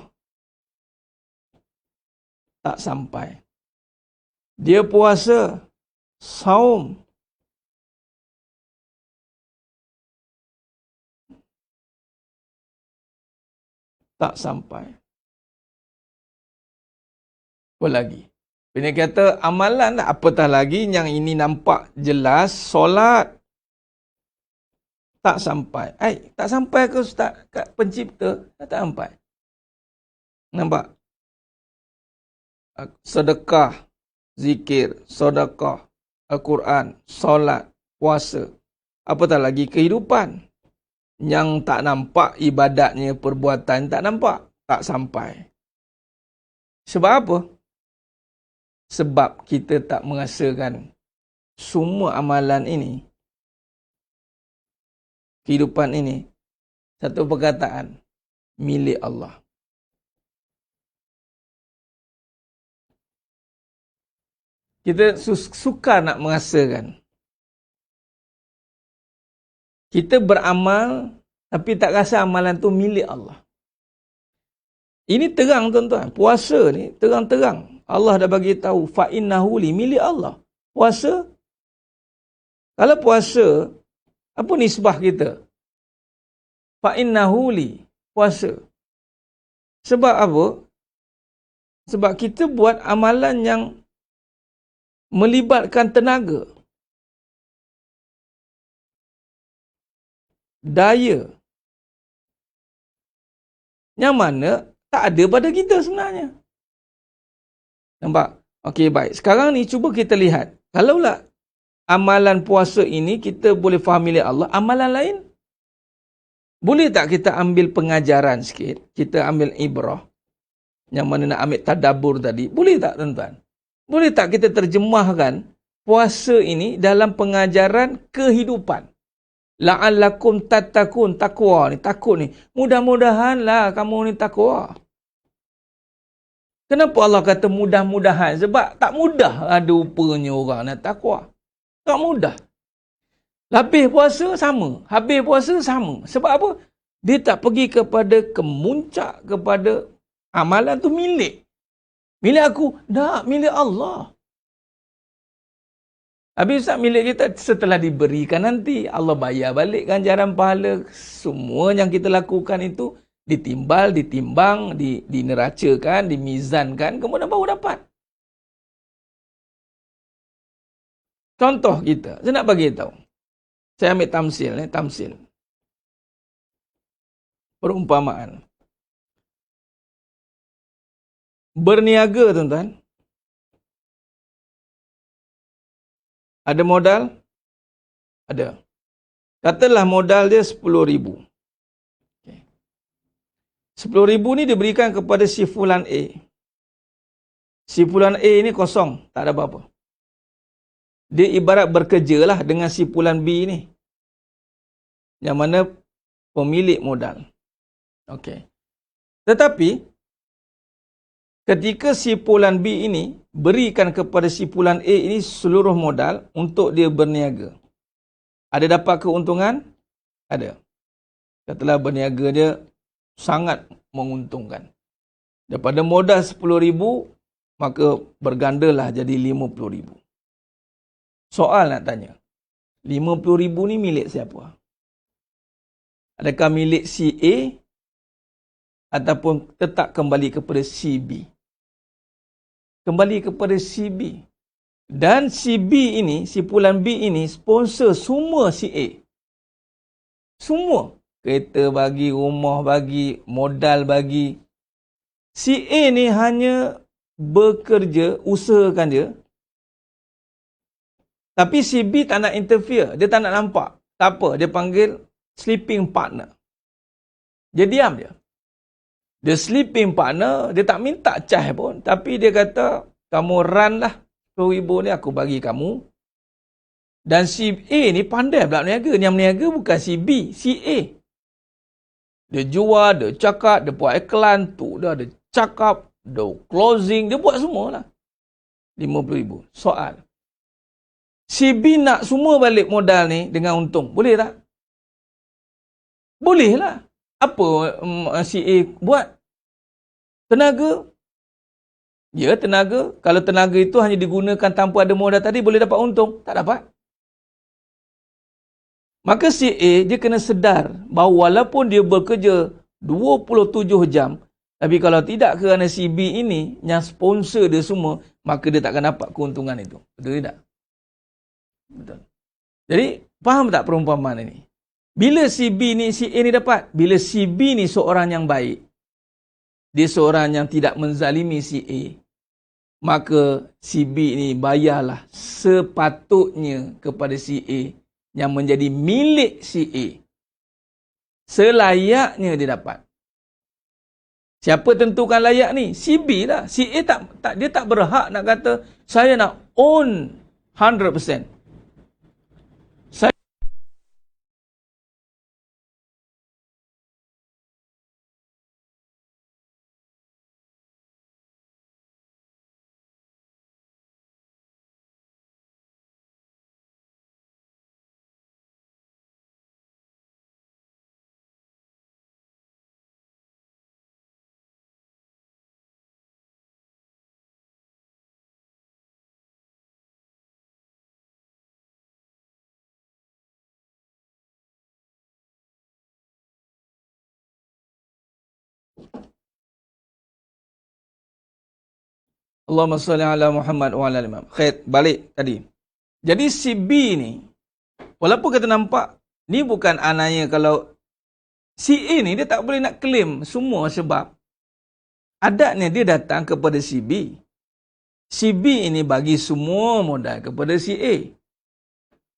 tak sampai. Dia puasa, saum, tak sampai. Apa lagi? Bila kata amalan, apatah lagi yang ini nampak jelas, solat, tak sampai. Tak sampai ke Ustaz? Kat pencipta, tak sampai. Nampak? Sedekah, zikir, sedekah, Al-Quran, solat, puasa. Apatah lagi kehidupan. Yang tak nampak ibadatnya, perbuatan tak nampak, tak sampai. Sebab apa? Sebab kita tak merasakan semua amalan ini, kehidupan ini, satu perkataan, milik Allah. Kita suka nak merasakan. Kita beramal, tapi tak rasa amalan tu milik Allah. Ini terang, tuan-tuan. Puasa ni terang-terang. Allah dah bagi tahu fa innahu li, milik Allah. Puasa, kalau puasa, apa nisbah kita? Fa innahu li, puasa. Sebab apa? Sebab kita buat amalan yang melibatkan tenaga, daya, yang mana tak ada pada kita sebenarnya. Nampak? Okey, baik. Sekarang ni cuba kita lihat. Kalaulah amalan puasa ini kita boleh fahami oleh Allah, amalan lain, boleh tak kita ambil pengajaran sikit? Kita ambil ibrah. Yang mana nak ambil tadabbur tadi. Boleh tak, tuan-tuan? Boleh tak kita terjemahkan puasa ini dalam pengajaran kehidupan? La'allakum tattaqun, takwa ni, takut ni. Mudah-mudahanlah kamu ni takwa. Kenapa Allah kata mudah-mudahan? Sebab tak mudah ada rupanya orang nak takwa. Tak mudah. Habis puasa sama. Habis puasa sama. Sebab apa? Dia tak pergi kepada kemuncak, kepada amalan tu milik. Milik aku? Tak, milik Allah. Habis Ustaz, milik kita setelah diberikan nanti. Allah bayar balik ganjaran pahala. Semua yang kita lakukan itu ditimbal, ditimbang, dineracakan, dimizankan, kemudian baru dapat. Contoh kita, saya nak bagi tahu. Saya ambil tamsil, tamsil. Perumpamaan. Berniaga, tuan-tuan. Ada modal? Ada. Katalah modal dia 10,000. Okay. 10,000 ni diberikan kepada si Fulan A. Si Fulan A ni kosong, tak ada apa-apa. Dia ibarat bekerja lah dengan si Fulan B ni. Yang mana pemilik modal. Okey. Tetapi, ketika si Fulan B ini berikan kepada si Fulan A ini seluruh modal untuk dia berniaga. Ada dapat keuntungan? Ada. Katalah berniaga dia sangat menguntungkan. Daripada modal 10,000, maka bergandalah jadi 50,000. Soal nak tanya. 50,000 ni milik siapa? Adakah milik si A ataupun tetap kembali kepada si B? Kembali kepada si B. Dan si B ini, si Fulan B ini sponsor semua si A. Semua. Kereta bagi, rumah bagi, modal bagi. Si A ni hanya bekerja, usahakan dia. Tapi si B tak nak interfere. Dia tak nak nampak. Tak apa. Dia panggil sleeping partner. Dia diam dia. Dia sleeping partner. Dia tak minta cah pun. Tapi dia kata, kamu run lah. 10,000 ni aku bagi kamu. Dan si A ni pandai pula meniaga. Yang meniaga bukan si B. Si A. Dia jual, dia cakap, dia buat iklan. Tu dah dia cakap, dia closing. Dia buat semua lah. 50,000. Soal. Si B nak semua balik modal ni dengan untung. Boleh tak? Boleh lah. Apa si A buat? Tenaga. Ya, tenaga. Kalau tenaga itu hanya digunakan tanpa ada modal tadi, boleh dapat untung? Tak dapat. Maka si A, dia kena sedar bahawa walaupun dia bekerja 27 jam, tapi kalau tidak kerana si B ini, yang sponsor dia semua, maka dia takkan dapat keuntungan itu. Betul tidak? Betul. Jadi, faham tak perumpamaan ini? Bila si B ni, si A ni dapat? Bila si B ni seorang yang baik, dia seorang yang tidak menzalimi si A, maka si B ni bayarlah sepatutnya kepada si A yang menjadi milik si A. Selayaknya dia dapat. Siapa tentukan layak ni? Si B lah. Si A dia tak berhak nak kata, saya nak own 100%. Allahumma salli ala Muhammad wa ala ali Muhammad. Khair, balik tadi. Jadi si B ni, walaupun kita nampak, ni bukan ananya kalau si A ni dia tak boleh nak claim semua sebab adatnya dia datang kepada si B. Si B ini bagi semua modal kepada si A.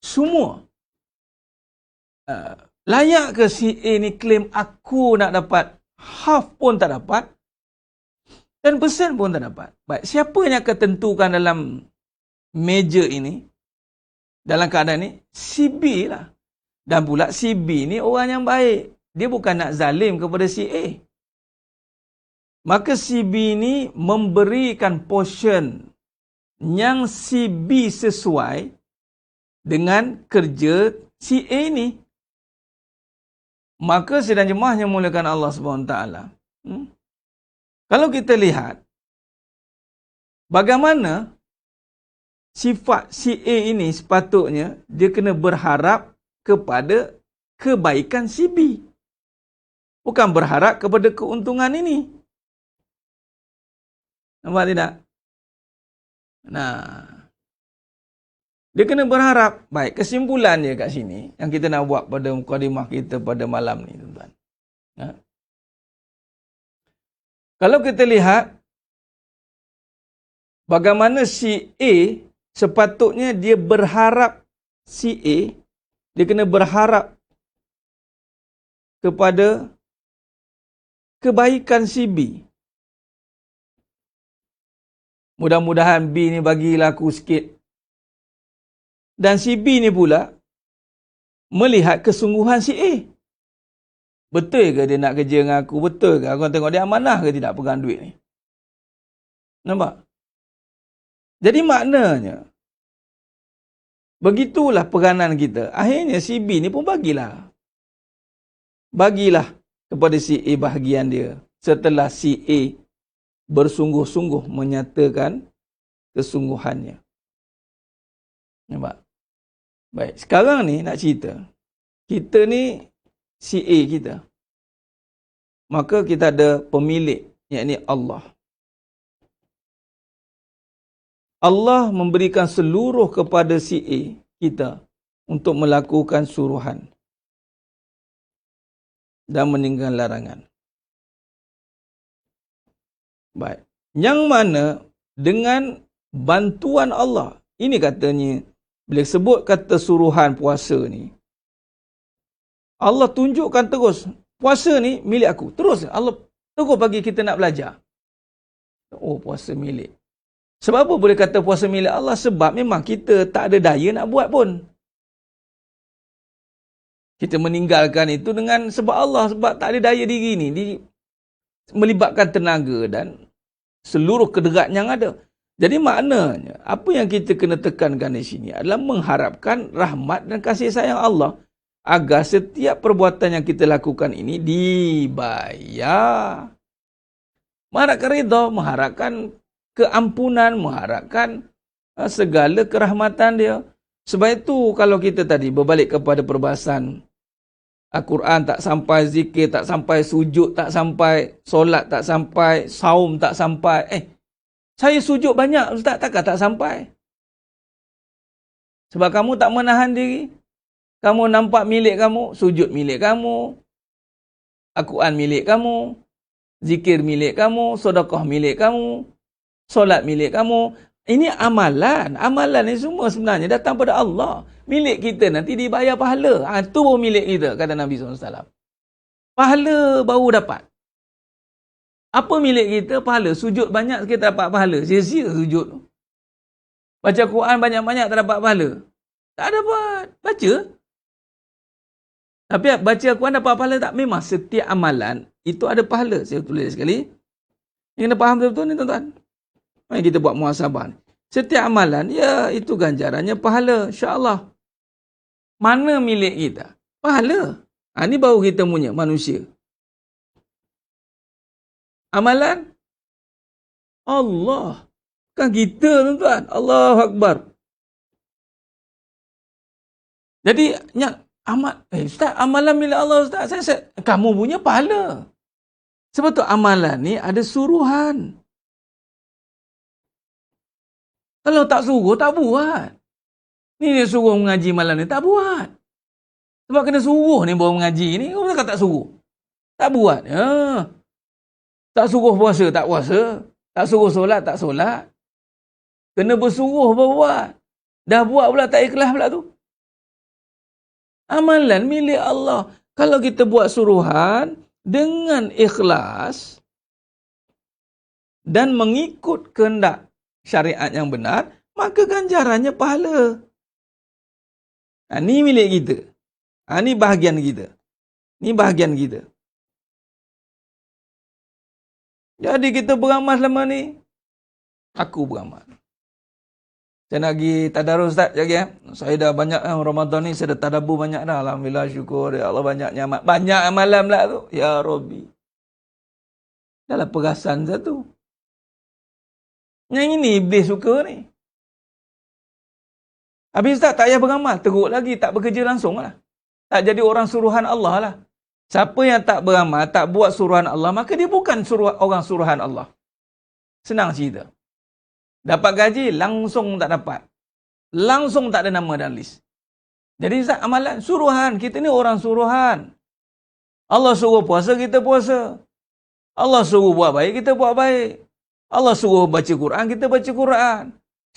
Semua. Layak ke si A ni claim aku nak dapat half pun tak dapat, 10% pun tak dapat. Baik, siapa yang akan tentukan dalam meja ini, dalam keadaan ni? Si B lah. Dan pula si B ni orang yang baik. Dia bukan nak zalim kepada si A. Maka si B ni memberikan portion yang si B sesuai dengan kerja si A ni. Maka sidang jemaah yang muliakan Allah SWT, kalau kita lihat bagaimana sifat si A ini sepatutnya dia kena berharap kepada kebaikan si B. Bukan berharap kepada keuntungan ini. Nampak tidak? Nah, dia kena berharap. Baik, kesimpulan dia kat sini yang kita nak buat pada mukadimah kita pada malam ni, tuan-tuan. Kalau kita lihat bagaimana si A sepatutnya dia berharap, si A dia kena berharap kepada kebaikan si B. Mudah-mudahan B ni bagi laku sikit. Dan si B ni pula melihat kesungguhan si A. Betul ke dia nak kerja dengan aku? Betul ke? Aku tengok dia amanah ke tidak pegang duit ni? Nampak? Jadi maknanya, begitulah peranan kita. Akhirnya si B ni pun bagilah. Bagilah kepada si A bahagian dia. Setelah si A bersungguh-sungguh menyatakan kesungguhannya. Nampak? Baik, sekarang ni nak cerita. Kita ni si A kita. Maka kita ada pemilik, yakni Allah. Allah memberikan seluruh kepada si A kita untuk melakukan suruhan dan meninggalkan larangan. Baik. Yang mana dengan bantuan Allah, ini katanya, bila sebut kata suruhan puasa ni, Allah tunjukkan terus, puasa ni milik aku. Terus Allah terus bagi kita nak belajar. Oh, puasa milik. Sebab apa boleh kata puasa milik Allah? Sebab memang kita tak ada daya nak buat pun. Kita meninggalkan itu dengan sebab Allah, sebab tak ada daya diri ni. Melibatkan tenaga dan seluruh kederat yang ada. Jadi maknanya, apa yang kita kena tekankan di sini adalah mengharapkan rahmat dan kasih sayang Allah agar setiap perbuatan yang kita lakukan ini dibayar. Mengharapkan redha, mengharapkan keampunan, mengharapkan segala kerahmatan dia. Sebab itu kalau kita tadi berbalik kepada perbahasan Al-Quran tak sampai, zikir tak sampai, sujud tak sampai, solat tak sampai, saum tak sampai. Saya sujud banyak, Ustaz, takkan tak sampai? Sebab kamu tak menahan diri. Kamu nampak milik kamu, sujud milik kamu, Al-Quran milik kamu, zikir milik kamu, sedekah milik kamu, solat milik kamu. Ini amalan. Amalan ni semua sebenarnya datang pada Allah. Milik kita nanti dibayar pahala. Itu baru milik kita, kata Nabi SAW. Pahala baru dapat. Apa milik kita? Pahala. Sujud banyak kita dapat pahala. Sia-sia sujud. Baca Quran banyak-banyak tak dapat pahala. Tak dapat. Baca. Tapi baca Quran dapat pahala tak? Memang setiap amalan itu ada pahala. Saya tulis sekali. Yang kena faham betul-betul ni, tuan-tuan. Mari kita buat muhasabah. Setiap amalan, ya itu ganjarannya pahala. InsyaAllah. Mana milik kita? Pahala. Ini baru kita punya manusia. Amalan Allah. Bukan kita, tuan-tuan. Allahu Akbar. Jadi, Ustaz, amalan milik Allah, Ustaz. Kamu punya pahala. Sebab tu amalan ni ada suruhan. Kalau tak suruh, tak buat. Ni dia suruh mengaji malam ni, tak buat. Sebab kena suruh ni baru mengaji ni. Kau cakap tak suruh. Tak buat. Ya. Tak suruh puasa, tak puasa. Tak suruh solat, tak solat. Kena bersuruh baru buat. Dah buat pula tak ikhlas pula tu. Amalan milik Allah. Kalau kita buat suruhan dengan ikhlas dan mengikut kehendak syariat yang benar, maka ganjarannya pahala. Ni milik kita. Ni bahagian kita. Ni bahagian kita. Jadi kita beramal selama ni. Aku beramal. Saya nak pergi tadarus Ustaz lagi. Saya dah banyak Ramadan ni, saya dah tadabbur banyak dah. Alhamdulillah, syukur. Ya Allah, banyak nyamat. Banyak amalan pula tu. Ya Rabbi. Dalam perasan satu. Yang ini iblis suka ni. Habis Ustaz tak payah beramal. Teruk lagi, tak bekerja langsung lah. Tak jadi orang suruhan Allah lah. Siapa yang tak beramal, tak buat suruhan Allah, maka dia bukan orang suruhan Allah. Senang cerita. Dapat gaji, langsung tak dapat. Langsung tak ada nama dalam list. Jadi amalan, suruhan. Kita ni orang suruhan. Allah suruh puasa, kita puasa. Allah suruh buat baik, kita buat baik. Allah suruh baca Quran, kita baca Quran.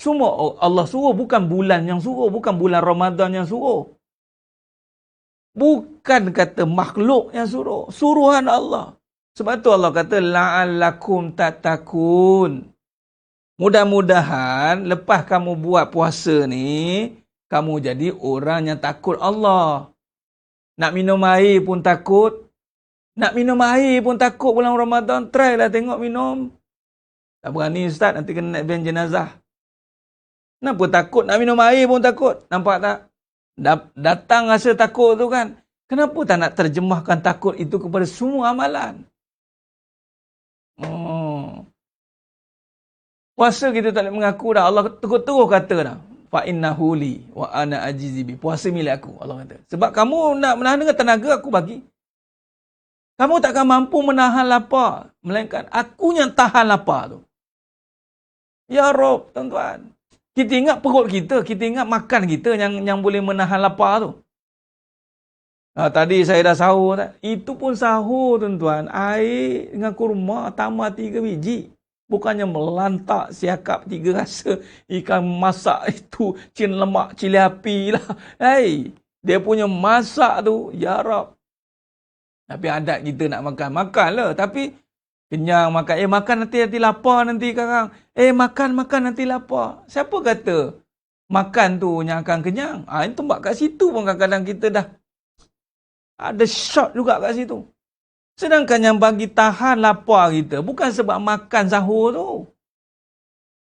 Semua Allah suruh, bukan bulan yang suruh. Bukan bulan Ramadan yang suruh. Bukan kata makhluk yang suruh. Suruhan Allah. Sebab tu Allah kata, la'allakum tattaqun. Mudah-mudahan lepas kamu buat puasa ni, kamu jadi orang yang takut Allah. Nak minum air pun takut. Nak minum air pun takut bulan Ramadan. Try lah tengok minum. Tak berani Ustaz, nanti kena naik van jenazah. Kenapa takut? Nak minum air pun takut. Nampak tak? Datang rasa takut tu kan. Kenapa tak nak terjemahkan takut itu kepada semua amalan? Puasa kita tak boleh mengaku dah. Allah terus kata dah. Fa innahu li wa ana ajizi bi. Puasa milik aku, Allah kata. Sebab kamu nak menahan dengan tenaga, aku bagi. Kamu takkan mampu menahan lapar. Melainkan aku yang tahan lapar tu. Ya Rob, tuan-tuan. Kita ingat perut kita. Kita ingat makan kita yang boleh menahan lapar tu. Tadi saya dah sahur. Itu pun sahur, tuan-tuan. Air dengan kurma tambah 3 biji. Bukannya melantak siakap 3 rasa. Ikan masak itu cin lemak cili api lah. Hey, dia punya masak tu, ya Rab. Tapi adat kita nak makan. Makan lah. Tapi kenyang makan. Makan nanti lapar nanti sekarang. Makan nanti lapar. Siapa kata makan tu yang akan kenyang? Itu buat kat situ pun kadang-kadang kita dah ada shot juga kat situ. Sedangkan yang bagi tahan lapar kita bukan sebab makan sahur tu.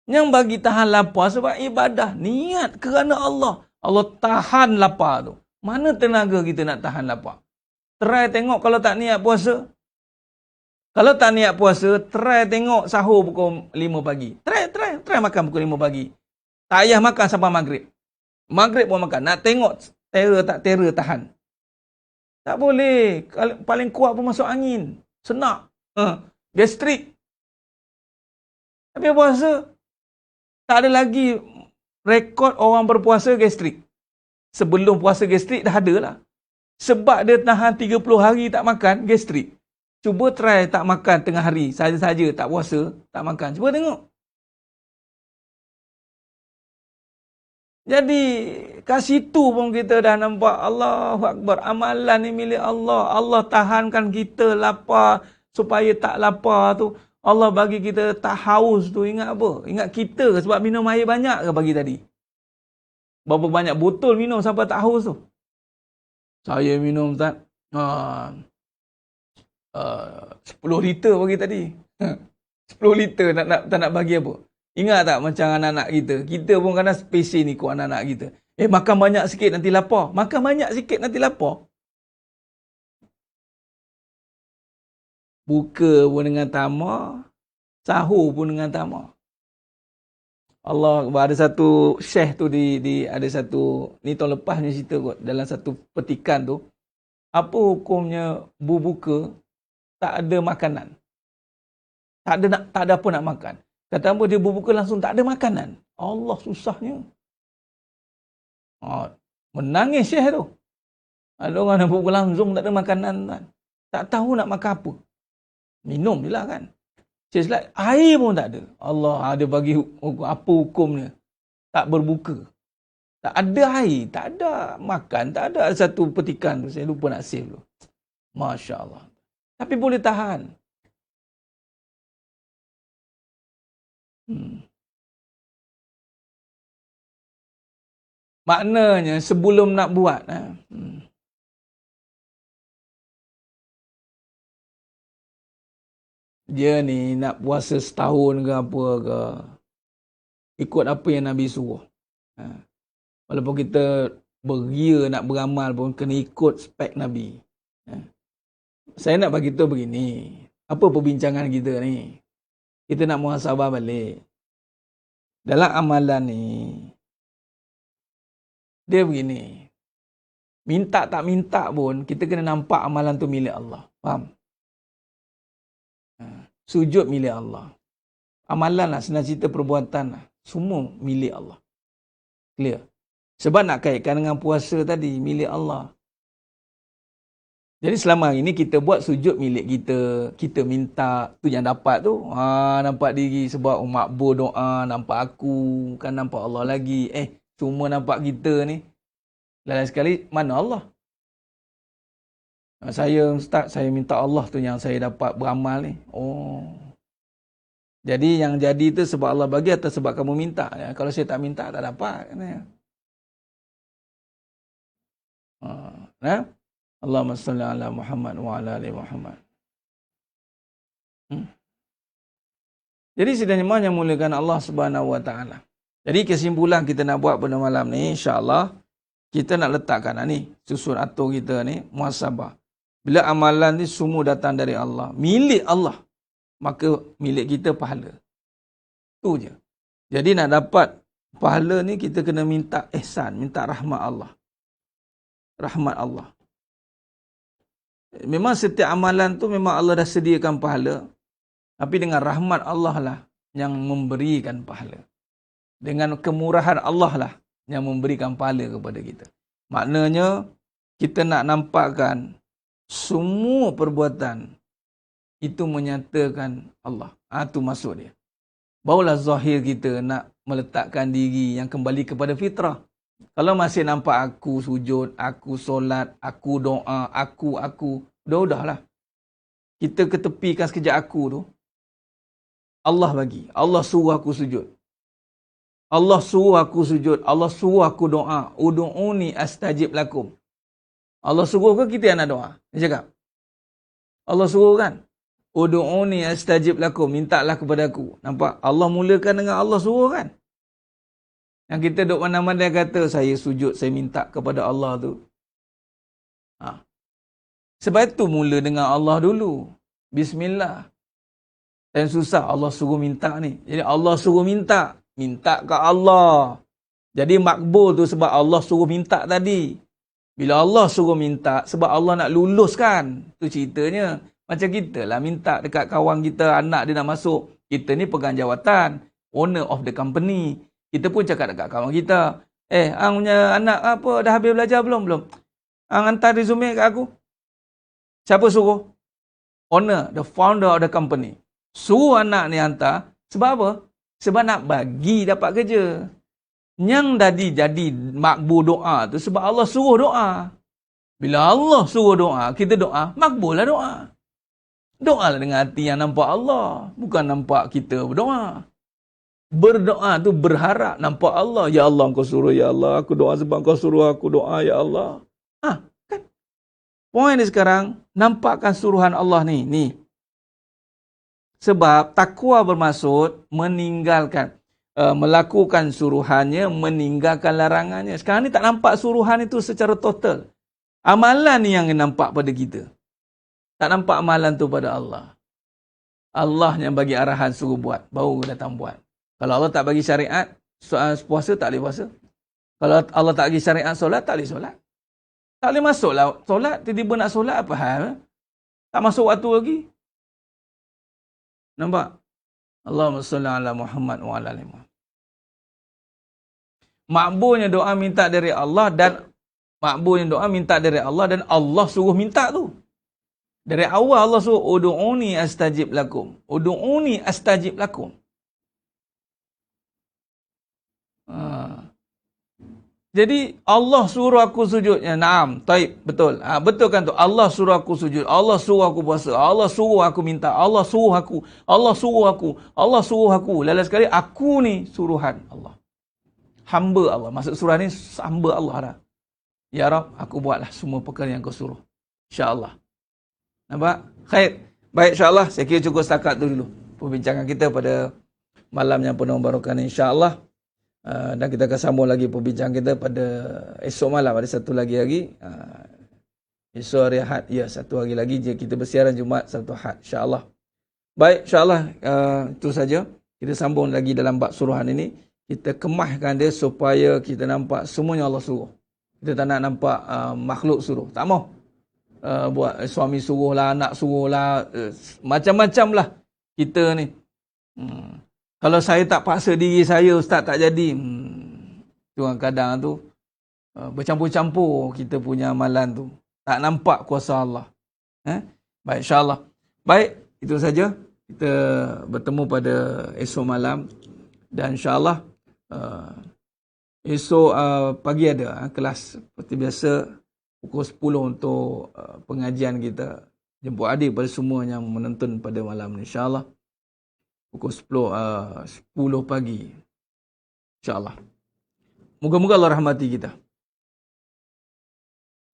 Yang bagi tahan lapar sebab ibadah. Niat kerana Allah. Allah tahan lapar tu. Mana tenaga kita nak tahan lapar? Try tengok kalau tak niat puasa. Kalau tak niat puasa, try tengok sahur pukul 5 pagi. Try makan pukul 5 pagi. Tak payah makan sampai maghrib. Maghrib pun makan. Nak tengok terror tak terror tahan. Tak boleh. Paling kuat pun masuk angin. Senak. Gastrik. Tapi puasa, tak ada lagi rekod orang berpuasa gastrik. Sebelum puasa gastrik dah ada lah. Sebab dia tahan 30 hari tak makan, gastrik. Cuba try tak makan tengah hari. Saja-saja tak puasa, tak makan. Cuba tengok. Jadi, kat situ pun kita dah nampak Allahu Akbar. Amalan ni milik Allah. Allah tahankan kita lapar supaya tak lapar tu. Allah bagi kita tak haus tu. Ingat apa? Ingat kita ke? Sebab minum air banyak ke pagi tadi? Berapa banyak botol minum sampai tak haus tu? Saya minum tak 10 liter pagi tadi. 10 liter tak nak bagi apa? Ingat tak macam anak-anak kita? Kita pun kadang spesies ni ikut anak-anak kita. Makan banyak sikit nanti lapar. Makan banyak sikit nanti lapar. Buka pun dengan tamak. Sahur pun dengan tamak. Allah, ada satu syekh tu ada satu, ni tahun lepas ni cerita kot. Dalam satu petikan tu. Apa hukumnya berbuka tak ada makanan? Tak ada apa nak makan. Kata apa dia berbuka langsung tak ada makanan. Allah susahnya. Menangis Syekh tu. Ada orang nampak langsung tak ada makanan kan. Tak tahu nak makan apa. Minum je lah kan. Syekh like, air pun tak ada. Allah ada bagi apa hukumnya. Tak berbuka. Tak ada air, tak ada makan, tak ada satu petikan tu. Saya lupa nak save tu. Masya Allah. Tapi boleh tahan. Maknanya sebelum nak buat. Dia ni nak puasa setahun ke apa ke. Ikut apa yang Nabi suruh. Walaupun kita beria nak beramal pun kena ikut spek Nabi. Saya nak bagi tahu begini. Apa perbincangan kita ni? Kita nak muhasabah balik. Dalam amalan ni, dia begini. Minta tak minta pun, kita kena nampak amalan tu milik Allah. Faham? Sujud milik Allah. Amalan lah, senang cerita perbuatan lah. Semua milik Allah. Clear? Sebab nak kaitkan dengan puasa tadi, milik Allah. Jadi selama ini kita buat sujud milik kita. Kita minta, tu yang dapat tu. Nampak diri sebab makbul doa, nampak aku, kan nampak Allah lagi. Semua nampak kita ni. Lain sekali, mana Allah? Saya Ustaz, saya minta Allah tu yang saya dapat beramal ni. Jadi yang jadi tu sebab Allah bagi atau sebab kamu minta? Kalau saya tak minta, tak dapat. Allahumma salli ala Muhammad wa ala ali Muhammad. Jadi sedangkan yang muliakan Allah Subhanahu wa taala. Jadi kesimpulan kita nak buat pada malam ni, insya-Allah kita nak letakkan ni susun atur kita ni muhasabah. Bila amalan ni semua datang dari Allah, milik Allah, maka milik kita pahala. Tu je. Jadi nak dapat pahala ni kita kena minta ihsan, minta rahmat Allah. Rahmat Allah. Memang setiap amalan tu memang Allah dah sediakan pahala. Tapi dengan rahmat Allah lah yang memberikan pahala. Dengan kemurahan Allah lah yang memberikan pahala kepada kita. Maknanya kita nak nampakkan semua perbuatan itu menyatakan Allah. Itu maksud dia. Barulah zahir kita nak meletakkan diri yang kembali kepada fitrah. Kalau masih nampak aku sujud, aku solat, aku doa, aku, udahlah. Kita ketepikan sekejap aku tu. Allah bagi. Allah suruh aku sujud. Allah suruh aku sujud. Allah suruh aku doa. Udu'uni astajib lakum. Allah suruh ke kita yang nak doa? Dia cakap. Allah suruh kan? Udu'uni astajib lakum. Mintalah kepada aku. Nampak? Allah mulakan dengan Allah suruh kan? Yang kita duk mana-mana kata, saya sujud, saya minta kepada Allah tu. Sebab itu mula dengan Allah dulu. Bismillah. Dan susah Allah suruh minta ni. Jadi Allah suruh minta. Minta ke Allah. Jadi makbul tu sebab Allah suruh minta tadi. Bila Allah suruh minta, sebab Allah nak luluskan. Tu ceritanya. Macam kita lah minta dekat kawan kita, anak dia nak masuk. Kita ni pegang jawatan. Owner of the company. Kita pun cakap dekat kawan kita. Hang punya anak apa, dah habis belajar belum? Belum. Hang hantar resume kat aku. Siapa suruh? Owner, the founder of the company. Suruh anak ni hantar. Sebab apa? Sebab nak bagi dapat kerja. Yang jadi makbul doa tu sebab Allah suruh doa. Bila Allah suruh doa, kita doa, makbul lah doa. Doa lah dengan hati yang nampak Allah. Bukan nampak kita berdoa. Berdoa tu berharap nampak Allah. Ya Allah, Engkau suruh, ya Allah. Aku doa sebab Engkau suruh aku doa, ya Allah. Kan? Poin ni sekarang, nampakkan suruhan Allah ni. Sebab takwa bermaksud meninggalkan, melakukan suruhannya, meninggalkan larangannya. Sekarang ni tak nampak suruhan itu secara total. Amalan ni yang nampak pada kita. Tak nampak amalan tu pada Allah. Allah yang bagi arahan suruh buat, baru datang buat. Kalau Allah tak bagi syariat, puasa tak boleh puasa. Kalau Allah tak bagi syariat solat, tak boleh solat. Tak boleh masuk lah solat, tiba-tiba nak solat apa hal? Tak masuk waktu lagi. Nampak? Allahumma salli ala Muhammad wa ala ali Muhammad. Makbulnya doa minta dari Allah dan Allah suruh minta tu. Dari awal Allah suruh ud'uni astajib lakum. Ud'uni astajib lakum. Jadi Allah suruh aku sujud. Ya, naam, taib, betul. Betul kan tu. Allah suruh aku sujud. Allah suruh aku puasa. Allah suruh aku minta. Allah suruh aku. Allah suruh aku. Allah suruh aku. Lala sekali aku ni suruhan Allah. Hamba Allah. Maksud surah ni hamba Allah dah. Ya Rab, aku buatlah semua perkara yang kau suruh. InsyaAllah. Nampak? Khair. Baik, insyaAllah. Saya kira cukup setakat tu dulu perbincangan kita pada malam yang penuh barakah ni, insyaAllah. Dan kita akan sambung lagi perbincangan kita pada esok malam. Ada satu lagi. Esok hari Ahad. Ya, satu hari lagi je kita bersiaran Jumaat, Sabtu Ahad. InsyaAllah. Baik, insyaAllah. Itu saja. Kita sambung lagi dalam bab suruhan ini. Kita kemahkan dia supaya kita nampak semuanya Allah suruh. Kita tak nak nampak makhluk suruh. Tak mau. Buat suami suruh lah, anak suruh lah. Macam-macam lah kita ni. Kalau saya tak paksa diri saya, Ustaz tak jadi. Tu kadang tu bercampur-campur kita punya amalan tu. Tak nampak kuasa Allah. Baik, insyaAllah. Baik, itu saja. Kita bertemu pada esok malam. Dan insyaAllah esok pagi ada kelas seperti biasa. Pukul 10 untuk pengajian kita. Jemput adik pada semua yang menonton pada malam ni, insyaAllah. Pukul 10 pagi. InsyaAllah. Moga-moga Allah rahmati kita.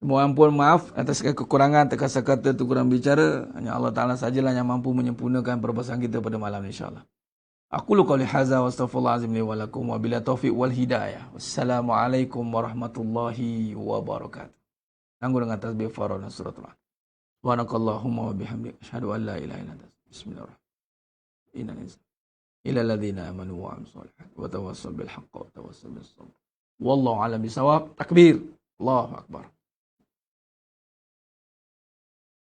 Mohon ampun maaf atas kekurangan, terkasa-kata, kurang bicara. Hanya Allah Ta'ala sajalah yang mampu menyempurnakan perbahasan kita pada malam ni, insyaAllah. Aku lu qawli hadza wa astaghfirullahalazim li wa lakum wa bila taufiq wal hidayah. Wassalamualaikum warahmatullahi wabarakatuh. Tangguh dengan tasbih farad dan suratul Al. Subhanakallahumma wa bihamdik asyhadu an la ilaha illa anta bismillahirrahmanirrahim. Innal insana illal ladzina amanu wa amilus solihat wa tawassaw bil haqqi wa tawassaw bis sabr. Wallahu a'lam bisawab. Takbir. Allahu akbar.